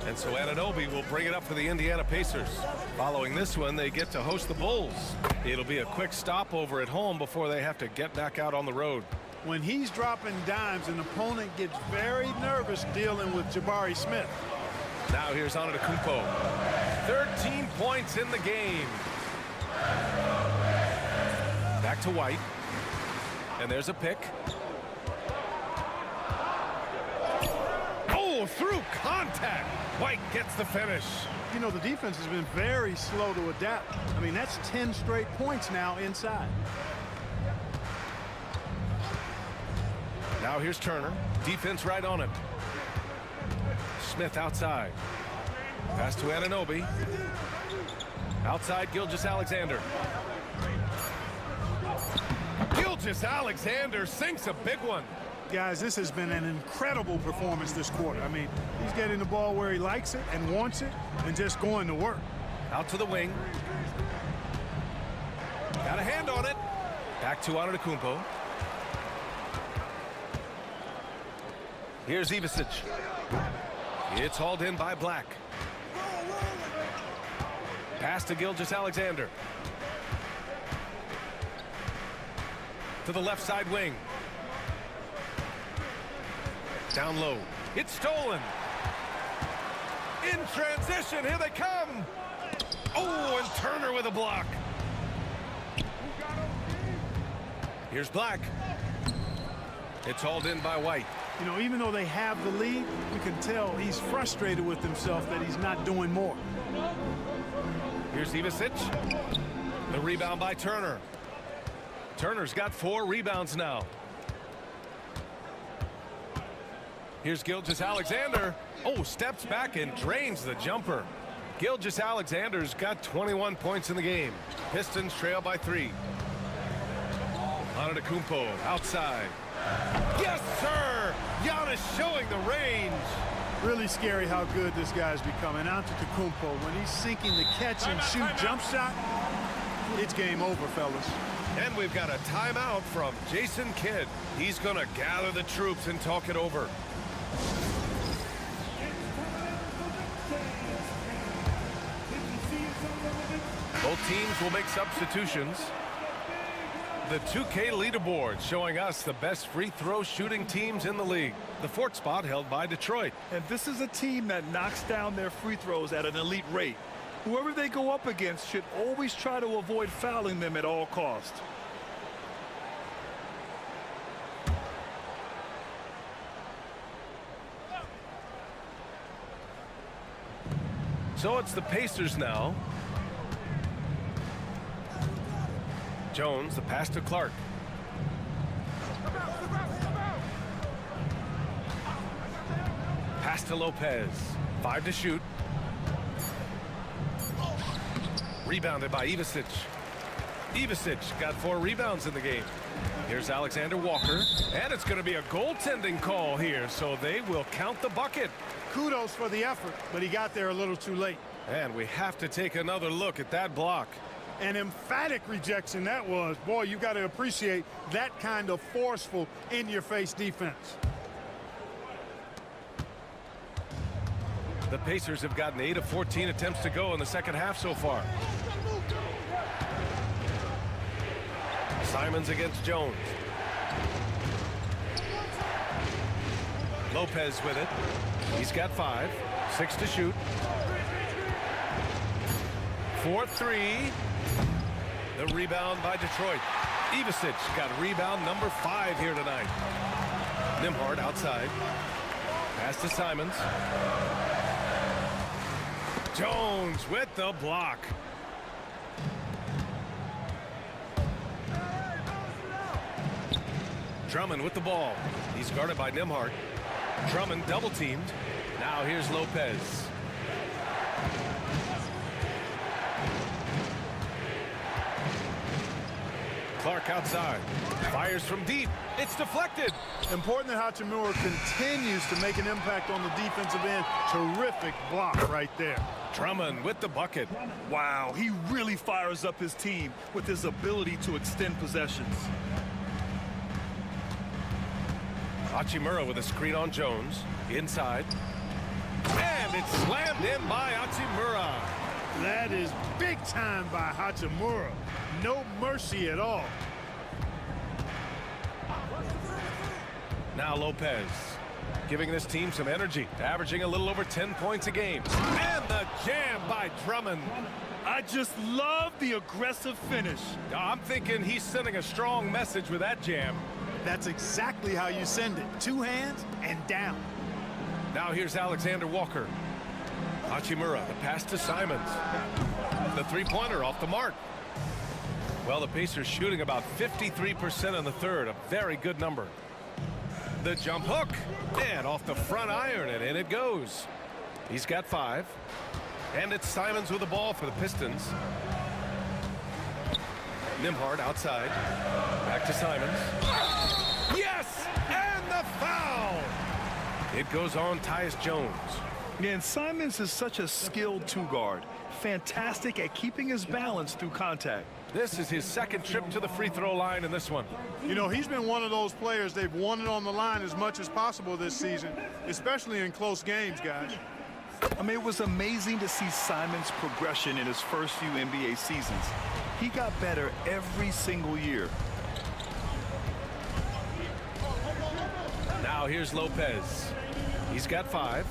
And so Anunoby will bring it up for the Indiana Pacers. Following this one, they get to host the Bulls. It'll be a quick stopover at home before they have to get back out on the road. When he's dropping dimes, an opponent gets very nervous dealing with Jabari Smith. Now here's Antetokounmpo. 13 points in the game. Back to White. And there's a pick. Oh, through contact. White gets the finish. You know, the defense has been very slow to adapt. I mean, that's 10 straight points now inside. Now here's Turner. Defense right on it. Smith outside. Pass to Anunoby. Outside, Gilgeous-Alexander. Gilgeous-Alexander sinks a big one. Guys, this has been an incredible performance this quarter. I mean, he's getting the ball where he likes it and wants it and just going to work. Out to the wing. Got a hand on it. Back to Antetokounmpo. Here's Ivisic. It's hauled in by Black. Pass to Gilgeous-Alexander. To the left side wing. Down low. It's stolen. In transition. Here they come. Oh, and Turner with a block. Here's Black. It's hauled in by White. You know, even though they have the lead, you can tell he's frustrated with himself that he's not doing more. Here's Ivisic. The rebound by Turner. Turner's got 4 rebounds now. Here's Gilgeous-Alexander. Oh, steps back and drains the jumper. Gilgeous-Alexander's got 21 points in the game. Pistons trail by 3. Antetokounmpo outside. Yes, sir! Giannis showing the range. Really scary how good this guy's becoming. Antetokounmpo, when he's sinking the catch and shoot jump shot, it's game over, fellas. And we've got a timeout from Jason Kidd. He's going to gather the troops and talk it over. Both teams will make substitutions. The 2K leaderboard showing us the best free throw shooting teams in the league. The 4th spot held by Detroit. And this is a team that knocks down their free throws at an elite rate. Whoever they go up against should always try to avoid fouling them at all costs. So it's the Pacers now. Jones, the pass to Clark. Pass to Lopez. 5 to shoot. Rebounded by Ivisic. Ivisic got 4 rebounds in the game. Here's Alexander Walker. And it's going to be a goaltending call here, so they will count the bucket. Kudos for the effort, but he got there a little too late. And we have to take another look at that block. An emphatic rejection that was. Boy, you got to appreciate that kind of forceful in-your-face defense. The Pacers have gotten 8 of 14 attempts to go in the second half so far. Simons against Jones. Lopez with it. He's got 5. 6 to shoot. 4-3. The rebound by Detroit. Ivisic got rebound number 5 here tonight. Nembhard outside. Pass to Simons. Jones with the block. Drummond with the ball. He's guarded by Nembhard. Drummond double teamed. Now here's Lopez. Clark outside. Fires from deep. It's deflected. Important that Hachimura continues to make an impact on the defensive end. Terrific block right there. Drummond with the bucket. Wow, he really fires up his team with his ability to extend possessions. Hachimura with a screen on Jones. Inside. And it's slammed in by Hachimura. That is big time by Hachimura. No mercy at all. Now Lopez giving this team some energy, averaging a little over 10 points a game. And the jam by Drummond. I just love the aggressive finish. I'm thinking he's sending a strong message with that jam. That's exactly how you send it. Two hands and down. Now here's Alexander Walker. Hachimura, the pass to Simons. The three-pointer off the mark. Well, the Pacers shooting about 53% in the third, a very good number. The jump hook, and off the front iron, and in it goes. He's got 5. And it's Simons with the ball for the Pistons. Nembhard outside. Back to Simons. Yes! And the foul! It goes on Tyus Jones. And Simons is such a skilled two-guard. Fantastic at keeping his balance through contact. This is his second trip to the free throw line in this one. You know, he's been one of those players they've wanted on the line as much as possible this season, especially in close games, guys. I mean, it was amazing to see Simons' progression in his first few NBA seasons. He got better every single year. Now here's Lopez. He's got 5.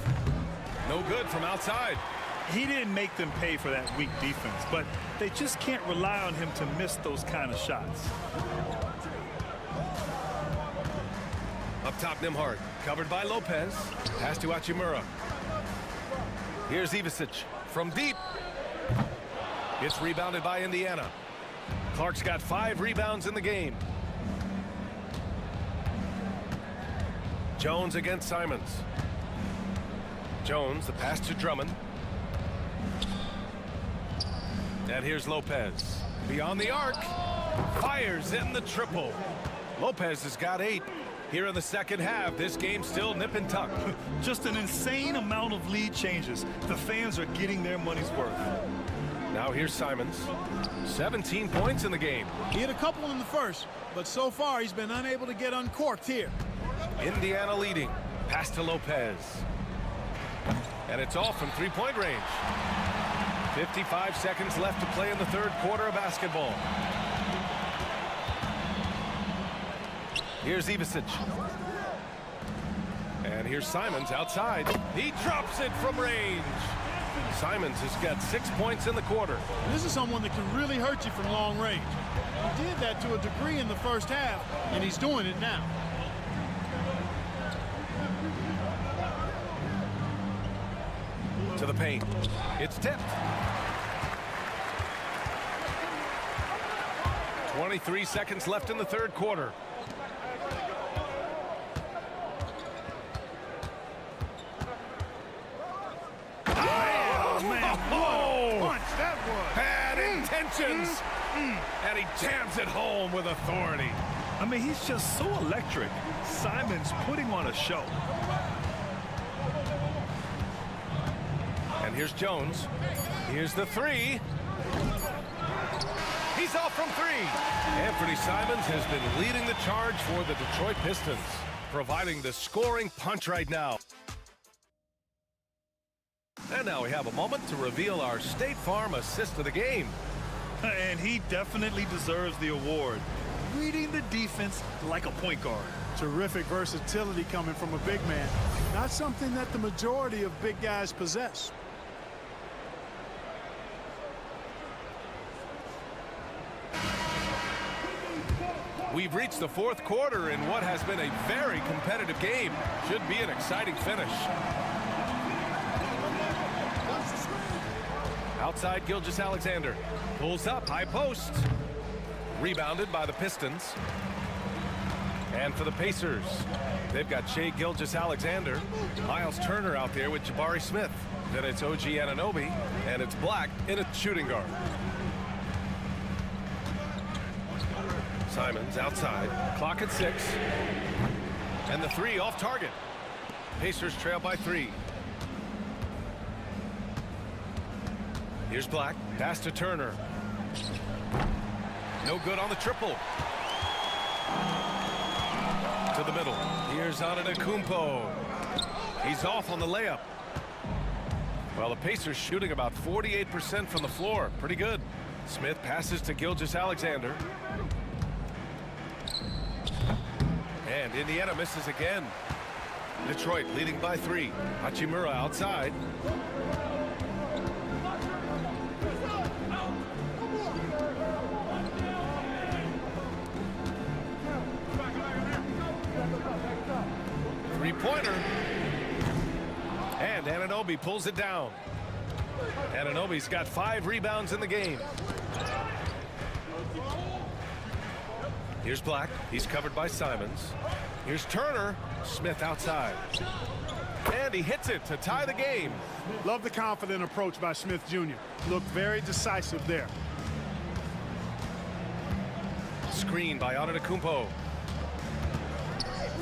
No good from outside. He didn't make them pay for that weak defense, but they just can't rely on him to miss those kind of shots. Up top, Nembhard, covered by Lopez. Pass to Hachimura. Here's Ivisic from deep. It's rebounded by Indiana. Clark's got 5 rebounds in the game. Jones against Simons. Jones, the pass to Drummond. And here's Lopez. Beyond the arc. Fires in the triple. Lopez has got 8. Here in the second half, this game's still nip and tuck. Just an insane amount of lead changes. The fans are getting their money's worth. Now here's Simons. 17 points in the game. He had a couple in the first, but so far he's been unable to get uncorked here. Indiana leading. Pass to Lopez. And it's off from three-point range. 55 seconds left to play in the third quarter of basketball. Here's Ivisic. And here's Simons outside. He drops it from range. Simons has got 6 points in the quarter. This is someone that can really hurt you from long range. He did that to a degree in the first half, and he's doing it now. To the paint. It's tipped. 23 seconds left in the third quarter. That was bad intentions. And he jams it home with authority. I mean, he's just so electric. Simons putting on a show. And here's Jones. Here's the 3. He's off from 3. Anthony Simons has been leading the charge for the Detroit Pistons, providing the scoring punch right now. And now we have a moment to reveal our State Farm assist of the game. And he definitely deserves the award. Reading the defense like a point guard. terrific versatility coming from a big man. Not something that the majority of big guys possess. We've reached the fourth quarter in what has been a very competitive game. Should be an exciting finish. Outside Gilgeous-Alexander. Pulls up, high post. Rebounded by the Pistons. And for the Pacers, they've got Shai Gilgeous-Alexander. Miles Turner out there with Jabari Smith. Then it's OG Anunoby, and it's Black in a shooting guard. Simons outside. Clock at 6. And the 3 off target. Pacers trail by 3. Here's Black. Pass to Turner. No good on the triple. To the middle. Here's Antetokounmpo. He's off on the layup. Well, the Pacers shooting about 48% from the floor. Pretty good. Smith passes to Gilgeous-Alexander. And Indiana misses again. Detroit leading by 3. Hachimura outside. Three-pointer. And Anunoby pulls it down. Anunoby's got 5 rebounds in the game. Here's Black. He's covered by Simons. Here's Turner. Smith outside. And he hits it to tie the game. Love the confident approach by Smith Jr. Looked very decisive there. Screen by Antetokounmpo.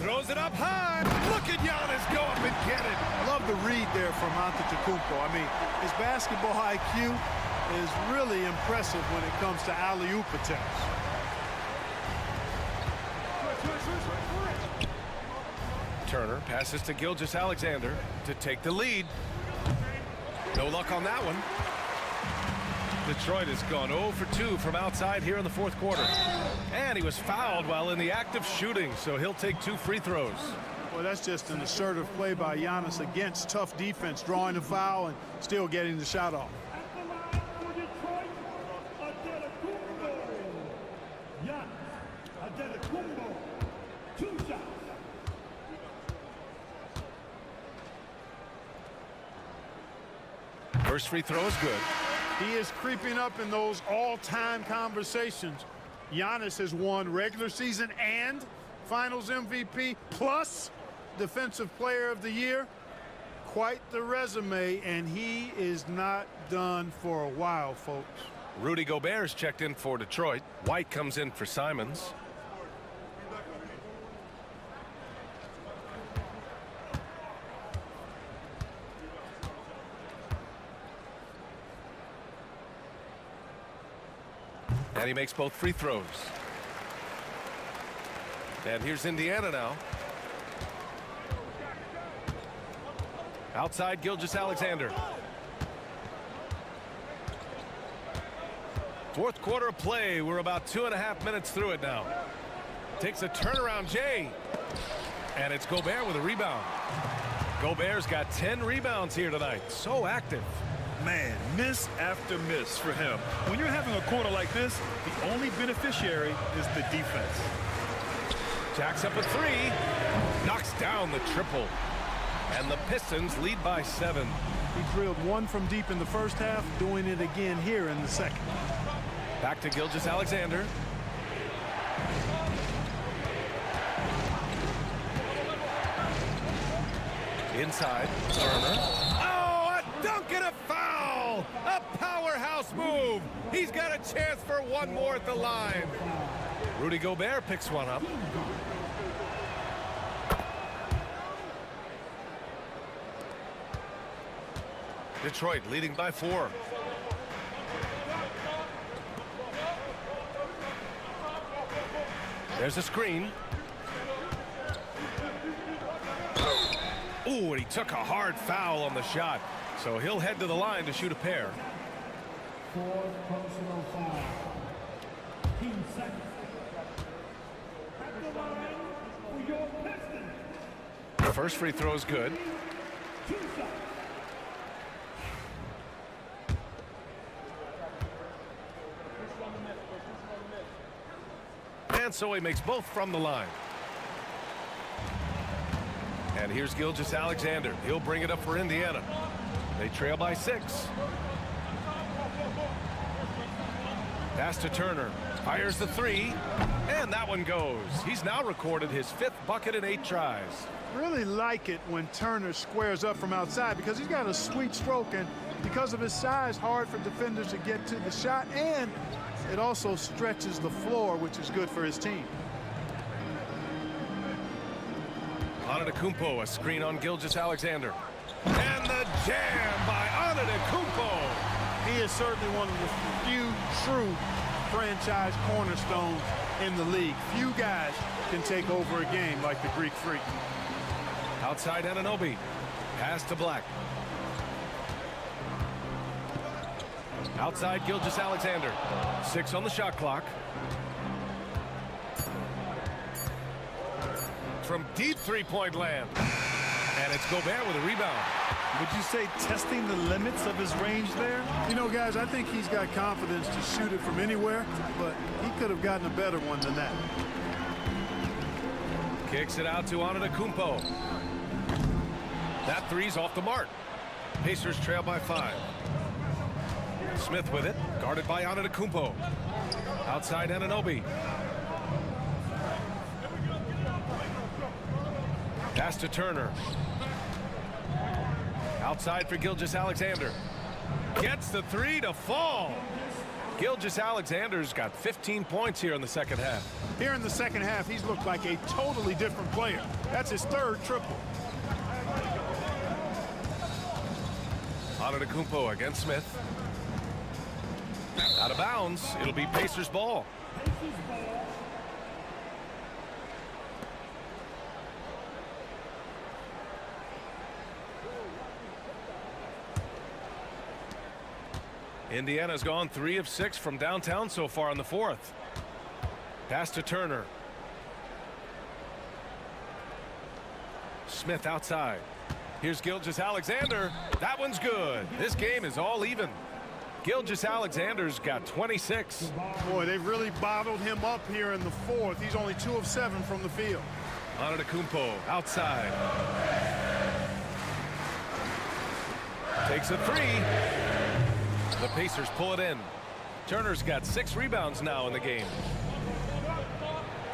Throws it up high. Look at Giannis go up and get it. Love the read there from Antetokounmpo. I mean, his basketball IQ is really impressive when it comes to alley-oop attempts. Turner passes to Gilgeous-Alexander to take the lead. No luck on that one. Detroit has gone 0 for 2 from outside here in the 4th quarter. And he was fouled while in the act of shooting, so he'll take 2 free throws. Well, that's just an assertive play by Giannis against tough defense, drawing the foul and still getting the shot off. First free throw is good. He is creeping up in those all-time conversations. Giannis has won regular season and Finals MVP plus Defensive Player of the Year. Quite the resume, and he is not done for a while, folks. Rudy Gobert's checked in for Detroit. White comes in for Simons. And he makes both free throws. And here's Indiana now. Outside Gilgeous-Alexander. 4th quarter of play. We're about 2.5 minutes through it now. Takes a turnaround Jay. And it's Gobert with a rebound. Gobert's got 10 rebounds here tonight. So active. Man, miss after miss for him. When you're having a quarter like this, the only beneficiary is the defense. Jacks up a 3. Knocks down the triple. And the Pistons lead by 7. He drilled 1 from deep in the first half, doing it again here in the second. Back to Gilgeous-Alexander. Inside. Turner. Oh, a dunk and a foul! A powerhouse move! He's got a chance for one more at the line. Rudy Gobert picks one up. Detroit leading by 4. There's a screen. Ooh, and he took a hard foul on the shot. So he'll head to the line to shoot a pair. 4 personal foul. Team second. At the line for your Pistons. The first free throw is good. 2 shots. And so he makes both from the line. And here's Gilgeous-Alexander. He'll bring it up for Indiana. They trail by 6. Pass to Turner. Fires the three. And that one goes. He's now recorded his 5th bucket in 8 tries. Really like it when Turner squares up from outside because he's got a sweet stroke, and because of his size, hard for defenders to get to the shot, and it also stretches the floor, which is good for his team. Antetokounmpo, a screen on Gilgeous-Alexander. And the jam by Antetokounmpo. He is certainly one of the few true franchise cornerstones in the league. Few guys can take over a game like the Greek Freak. Outside Anunoby. Pass to Black. Outside Gilgeous-Alexander. 6 on the shot clock. From deep three-point land. And it's Gobert with a rebound. Would you say testing the limits of his range there? You know, guys, I think he's got confidence to shoot it from anywhere, but he could have gotten a better one than that. Kicks it out to Antetokounmpo. That three's off the mark. Pacers trail by 5. Smith with it, guarded by Antetokounmpo. Outside Anunoby. Pass to Turner. Outside for Gilgeous-Alexander. Gets the three to fall. Gilgeous-Alexander's got 15 points here in the second half. Here in the second half, he's looked like a totally different player. That's his 3rd triple. Antetokounmpo against Smith. Out of bounds. It'll be Pacers ball. Indiana's gone 3 of 6 from downtown so far in the 4th. Pass to Turner. Smith outside. Here's Gilgeous-Alexander. That one's good. This game is all even. Gilgeous-Alexander's got 26. Boy, they've really bottled him up here in the 4th. He's only 2 of 7 from the field. Antetokounmpo outside. Takes a three. The Pacers pull it in. Turner's got 6 rebounds now in the game.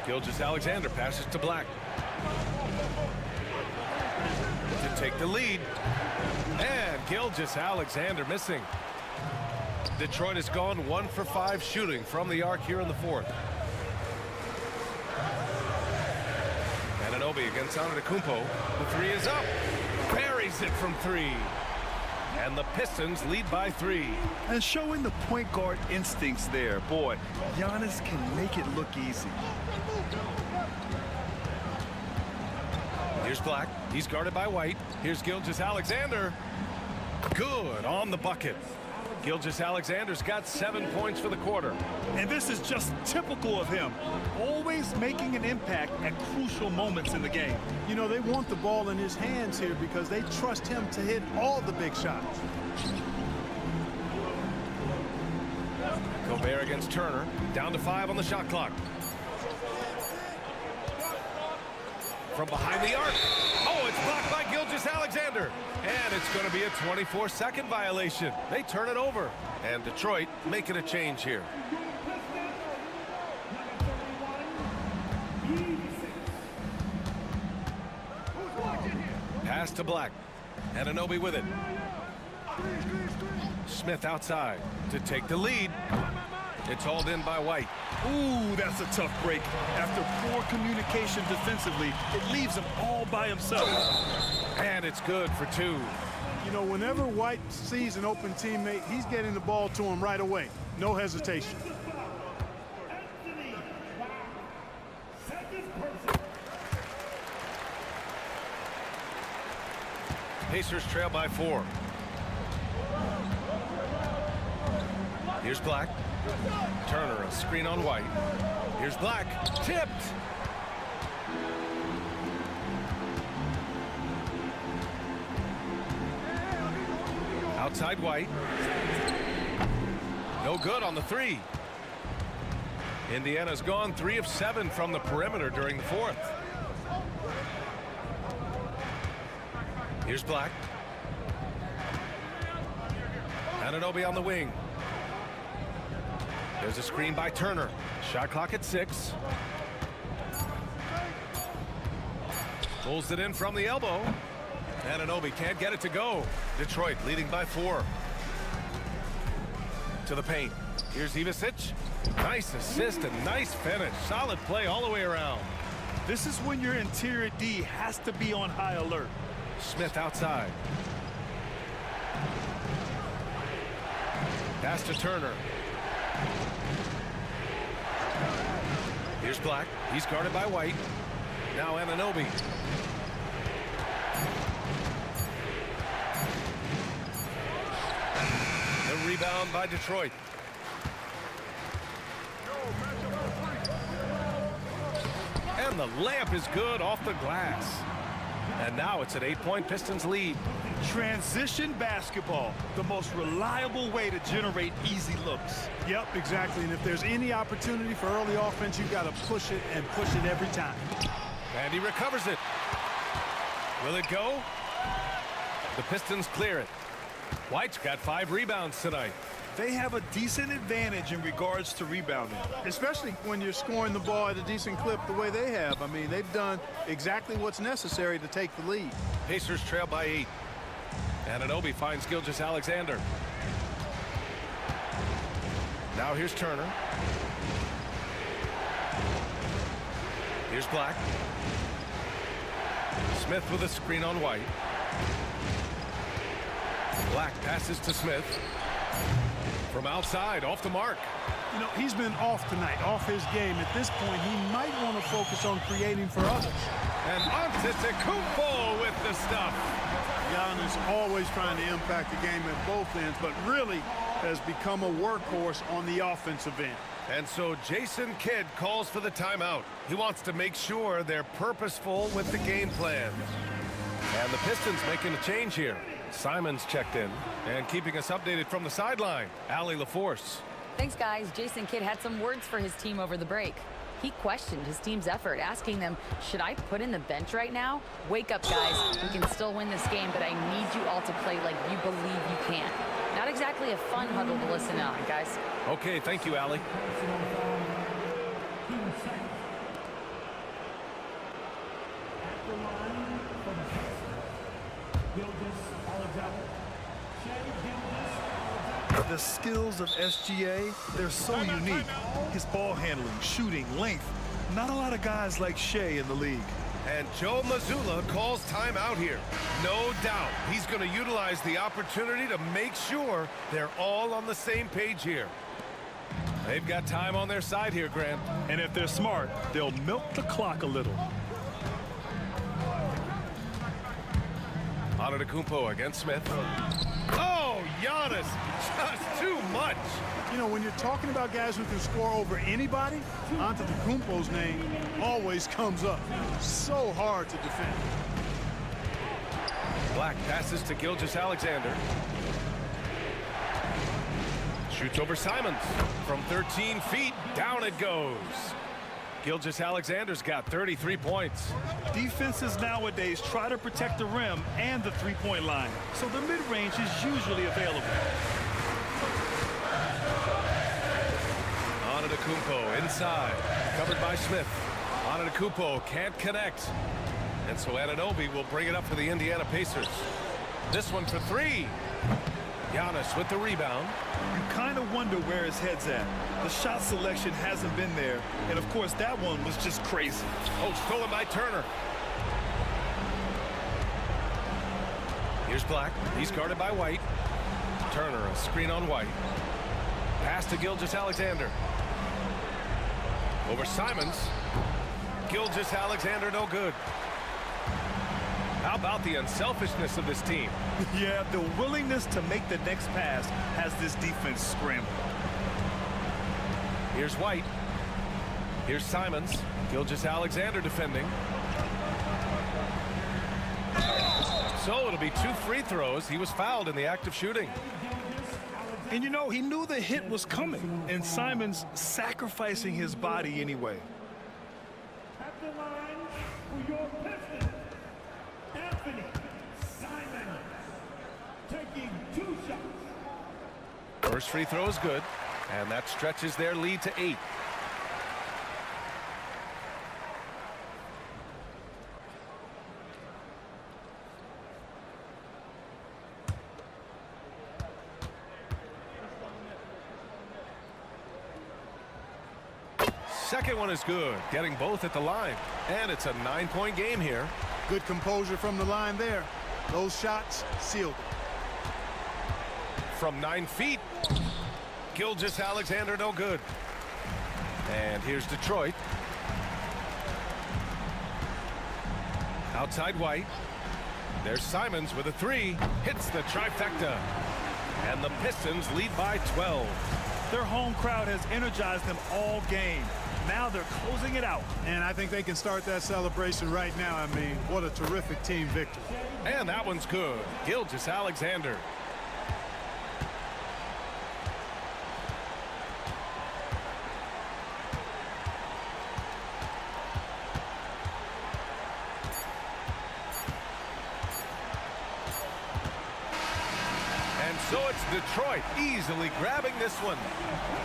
Gilgeous-Alexander passes to Black. To take the lead. And Gilgeous-Alexander missing. Detroit has gone 1 for 5 shooting from the arc here in the 4th. Anunoby against Antetokounmpo. The three is up. Buries it from 3. And the Pistons lead by 3. And showing the point guard instincts there. Boy, Giannis can make it look easy. Here's Black. He's guarded by White. Here's Gilgeous-Alexander. Good on the bucket. Gilgeous-Alexander's got 7 points for the quarter. And this is just typical of him. Always making an impact at crucial moments in the game. You know, they want the ball in his hands here because they trust him to hit all the big shots. Gobert against Turner. Down to 5 on the shot clock. From behind the arc. Oh, it's blocked by Gilgeous-Alexander. And it's going to be a 24-second violation. They turn it over. And Detroit making a change here. Pass to Black. Anunoby with it. Smith outside to take the lead. It's hauled in by White. Ooh, that's a tough break. After poor communication defensively, it leaves him all by himself. And it's good for 2. You know, whenever White sees an open teammate, he's getting the ball to him right away. No hesitation. Pacers trail by 4. Here's Black. Turner, a screen on White. Here's Black. Tipped. Outside White. No good on the 3. Indiana's gone 3 of 7 from the perimeter during the 4th. Here's Black. Anunoby on the wing. There's a screen by Turner. Shot clock at 6. Pulls it in from the elbow. Anunoby can't get it to go. Detroit leading by 4. To the paint. Here's Ivicic. Nice assist and nice finish. Solid play all the way around. This is when your interior D has to be on high alert. Smith outside. Pass to Turner. Here's Black. He's guarded by White. Now Anunoby. The rebound by Detroit. And the layup is good off the glass. And now it's an 8-point Pistons lead. Transition basketball, the most reliable way to generate easy looks. Yep, exactly. And if there's any opportunity for early offense, you've got to push it and push it every time. And he recovers it. Will it go? The Pistons clear it. White's got 5 rebounds tonight. They have a decent advantage in regards to rebounding. Especially when you're scoring the ball at a decent clip the way they have. I mean, they've done exactly what's necessary to take the lead. Pacers trail by 8. Anunoby finds Gilgeous-Alexander. Now here's Turner. Here's Black. Smith with a screen on White. Black passes to Smith. From outside, off the mark. You know, he's been off tonight, off his game. At this point, he might want to focus on creating for others. And Antetokounmpo with the stuff. Giannis always trying to impact the game at both ends, but really has become a workhorse on the offensive end. And so Jason Kidd calls for the timeout. He wants to make sure they're purposeful with the game plan. And the Pistons making a change here. Simons checked in and keeping us updated from the sideline. Allie LaForce. Thanks, guys. Jason Kidd had some words for his team over the break. He questioned his team's effort, asking them, should I put in the bench right now? Wake up, guys. We can still win this game, but I need you all to play like you believe you can. Not exactly a fun huddle to listen on, guys. Okay, thank you, Allie. The skills of SGA, they're so unique. His ball handling, shooting, length. Not a lot of guys like Shea in the league. And Joe Mazzulla calls timeout here. No doubt he's going to utilize the opportunity to make sure they're all on the same page here. They've got time on their side here, Grant. And if they're smart, they'll milk the clock a little. Antetokounmpo against Smith. Oh, Giannis, just too much. You know, when you're talking about guys who can score over anybody, Antetokounmpo's name always comes up. So hard to defend. Black passes to Gilgeous-Alexander. Shoots over Simons. From 13 feet, down it goes. Gilgeous-Alexander's got 33 points. Defenses nowadays try to protect the rim and the three-point line, so the mid-range is usually available. Antetokounmpo inside, covered by Smith. Antetokounmpo can't connect. And so Anunoby will bring it up for the Indiana Pacers. This one for 3. Giannis with the rebound. You kind of wonder where his head's at. The shot selection hasn't been there, and of course that one was just crazy. Oh, stolen by Turner. Here's Black. He's guarded by White. Turner, a screen on White. Pass to Gilgeous-Alexander. Over Simons. Gilgeous-Alexander no good. How about the unselfishness of this team? Yeah, the willingness to make the next pass has this defense scrambled. Here's White. Here's Simons. Gilgeous-Alexander defending. So it'll be 2 free throws. He was fouled in the act of shooting. And you know, he knew the hit was coming, and Simons sacrificing his body anyway. At the line for your Pistons, Anthony Simons, taking 2 shots. First free throw is good. And that stretches their lead to 8. Second one is good, getting both at the line. And it's a 9-point game here. Good composure from the line there. Those shots sealed it. From 9 feet, Gilgeous-Alexander no good. And here's Detroit. Outside White. There's Simons with a 3. Hits the trifecta. And the Pistons lead by 12. Their home crowd has energized them all game. Now they're closing it out. And I think they can start that celebration right now. I mean, what a terrific team victory. And that one's good. Gilgeous-Alexander. So it's Detroit easily grabbing this one.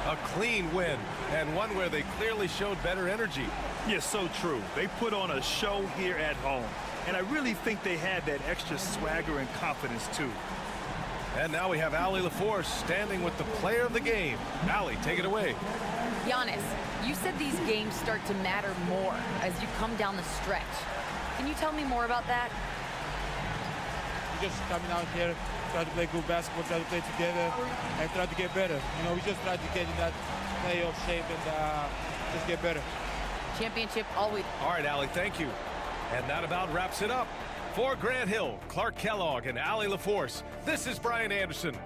A clean win, and one where they clearly showed better energy. Yes, so true. They put on a show here at home. And I really think they had that extra swagger and confidence, too. And now we have Allie LaForce standing with the player of the game. Allie, take it away. Giannis, you said these games start to matter more as you come down the stretch. Can you tell me more about that? Just coming out here, try to play good basketball, try to play together, and try to get better. You know, we just try to get in that playoff shape and just get better. Championship always. All right, Allie, thank you. And that about wraps it up. For Grant Hill, Clark Kellogg, and Allie LaForce, this is Brian Anderson.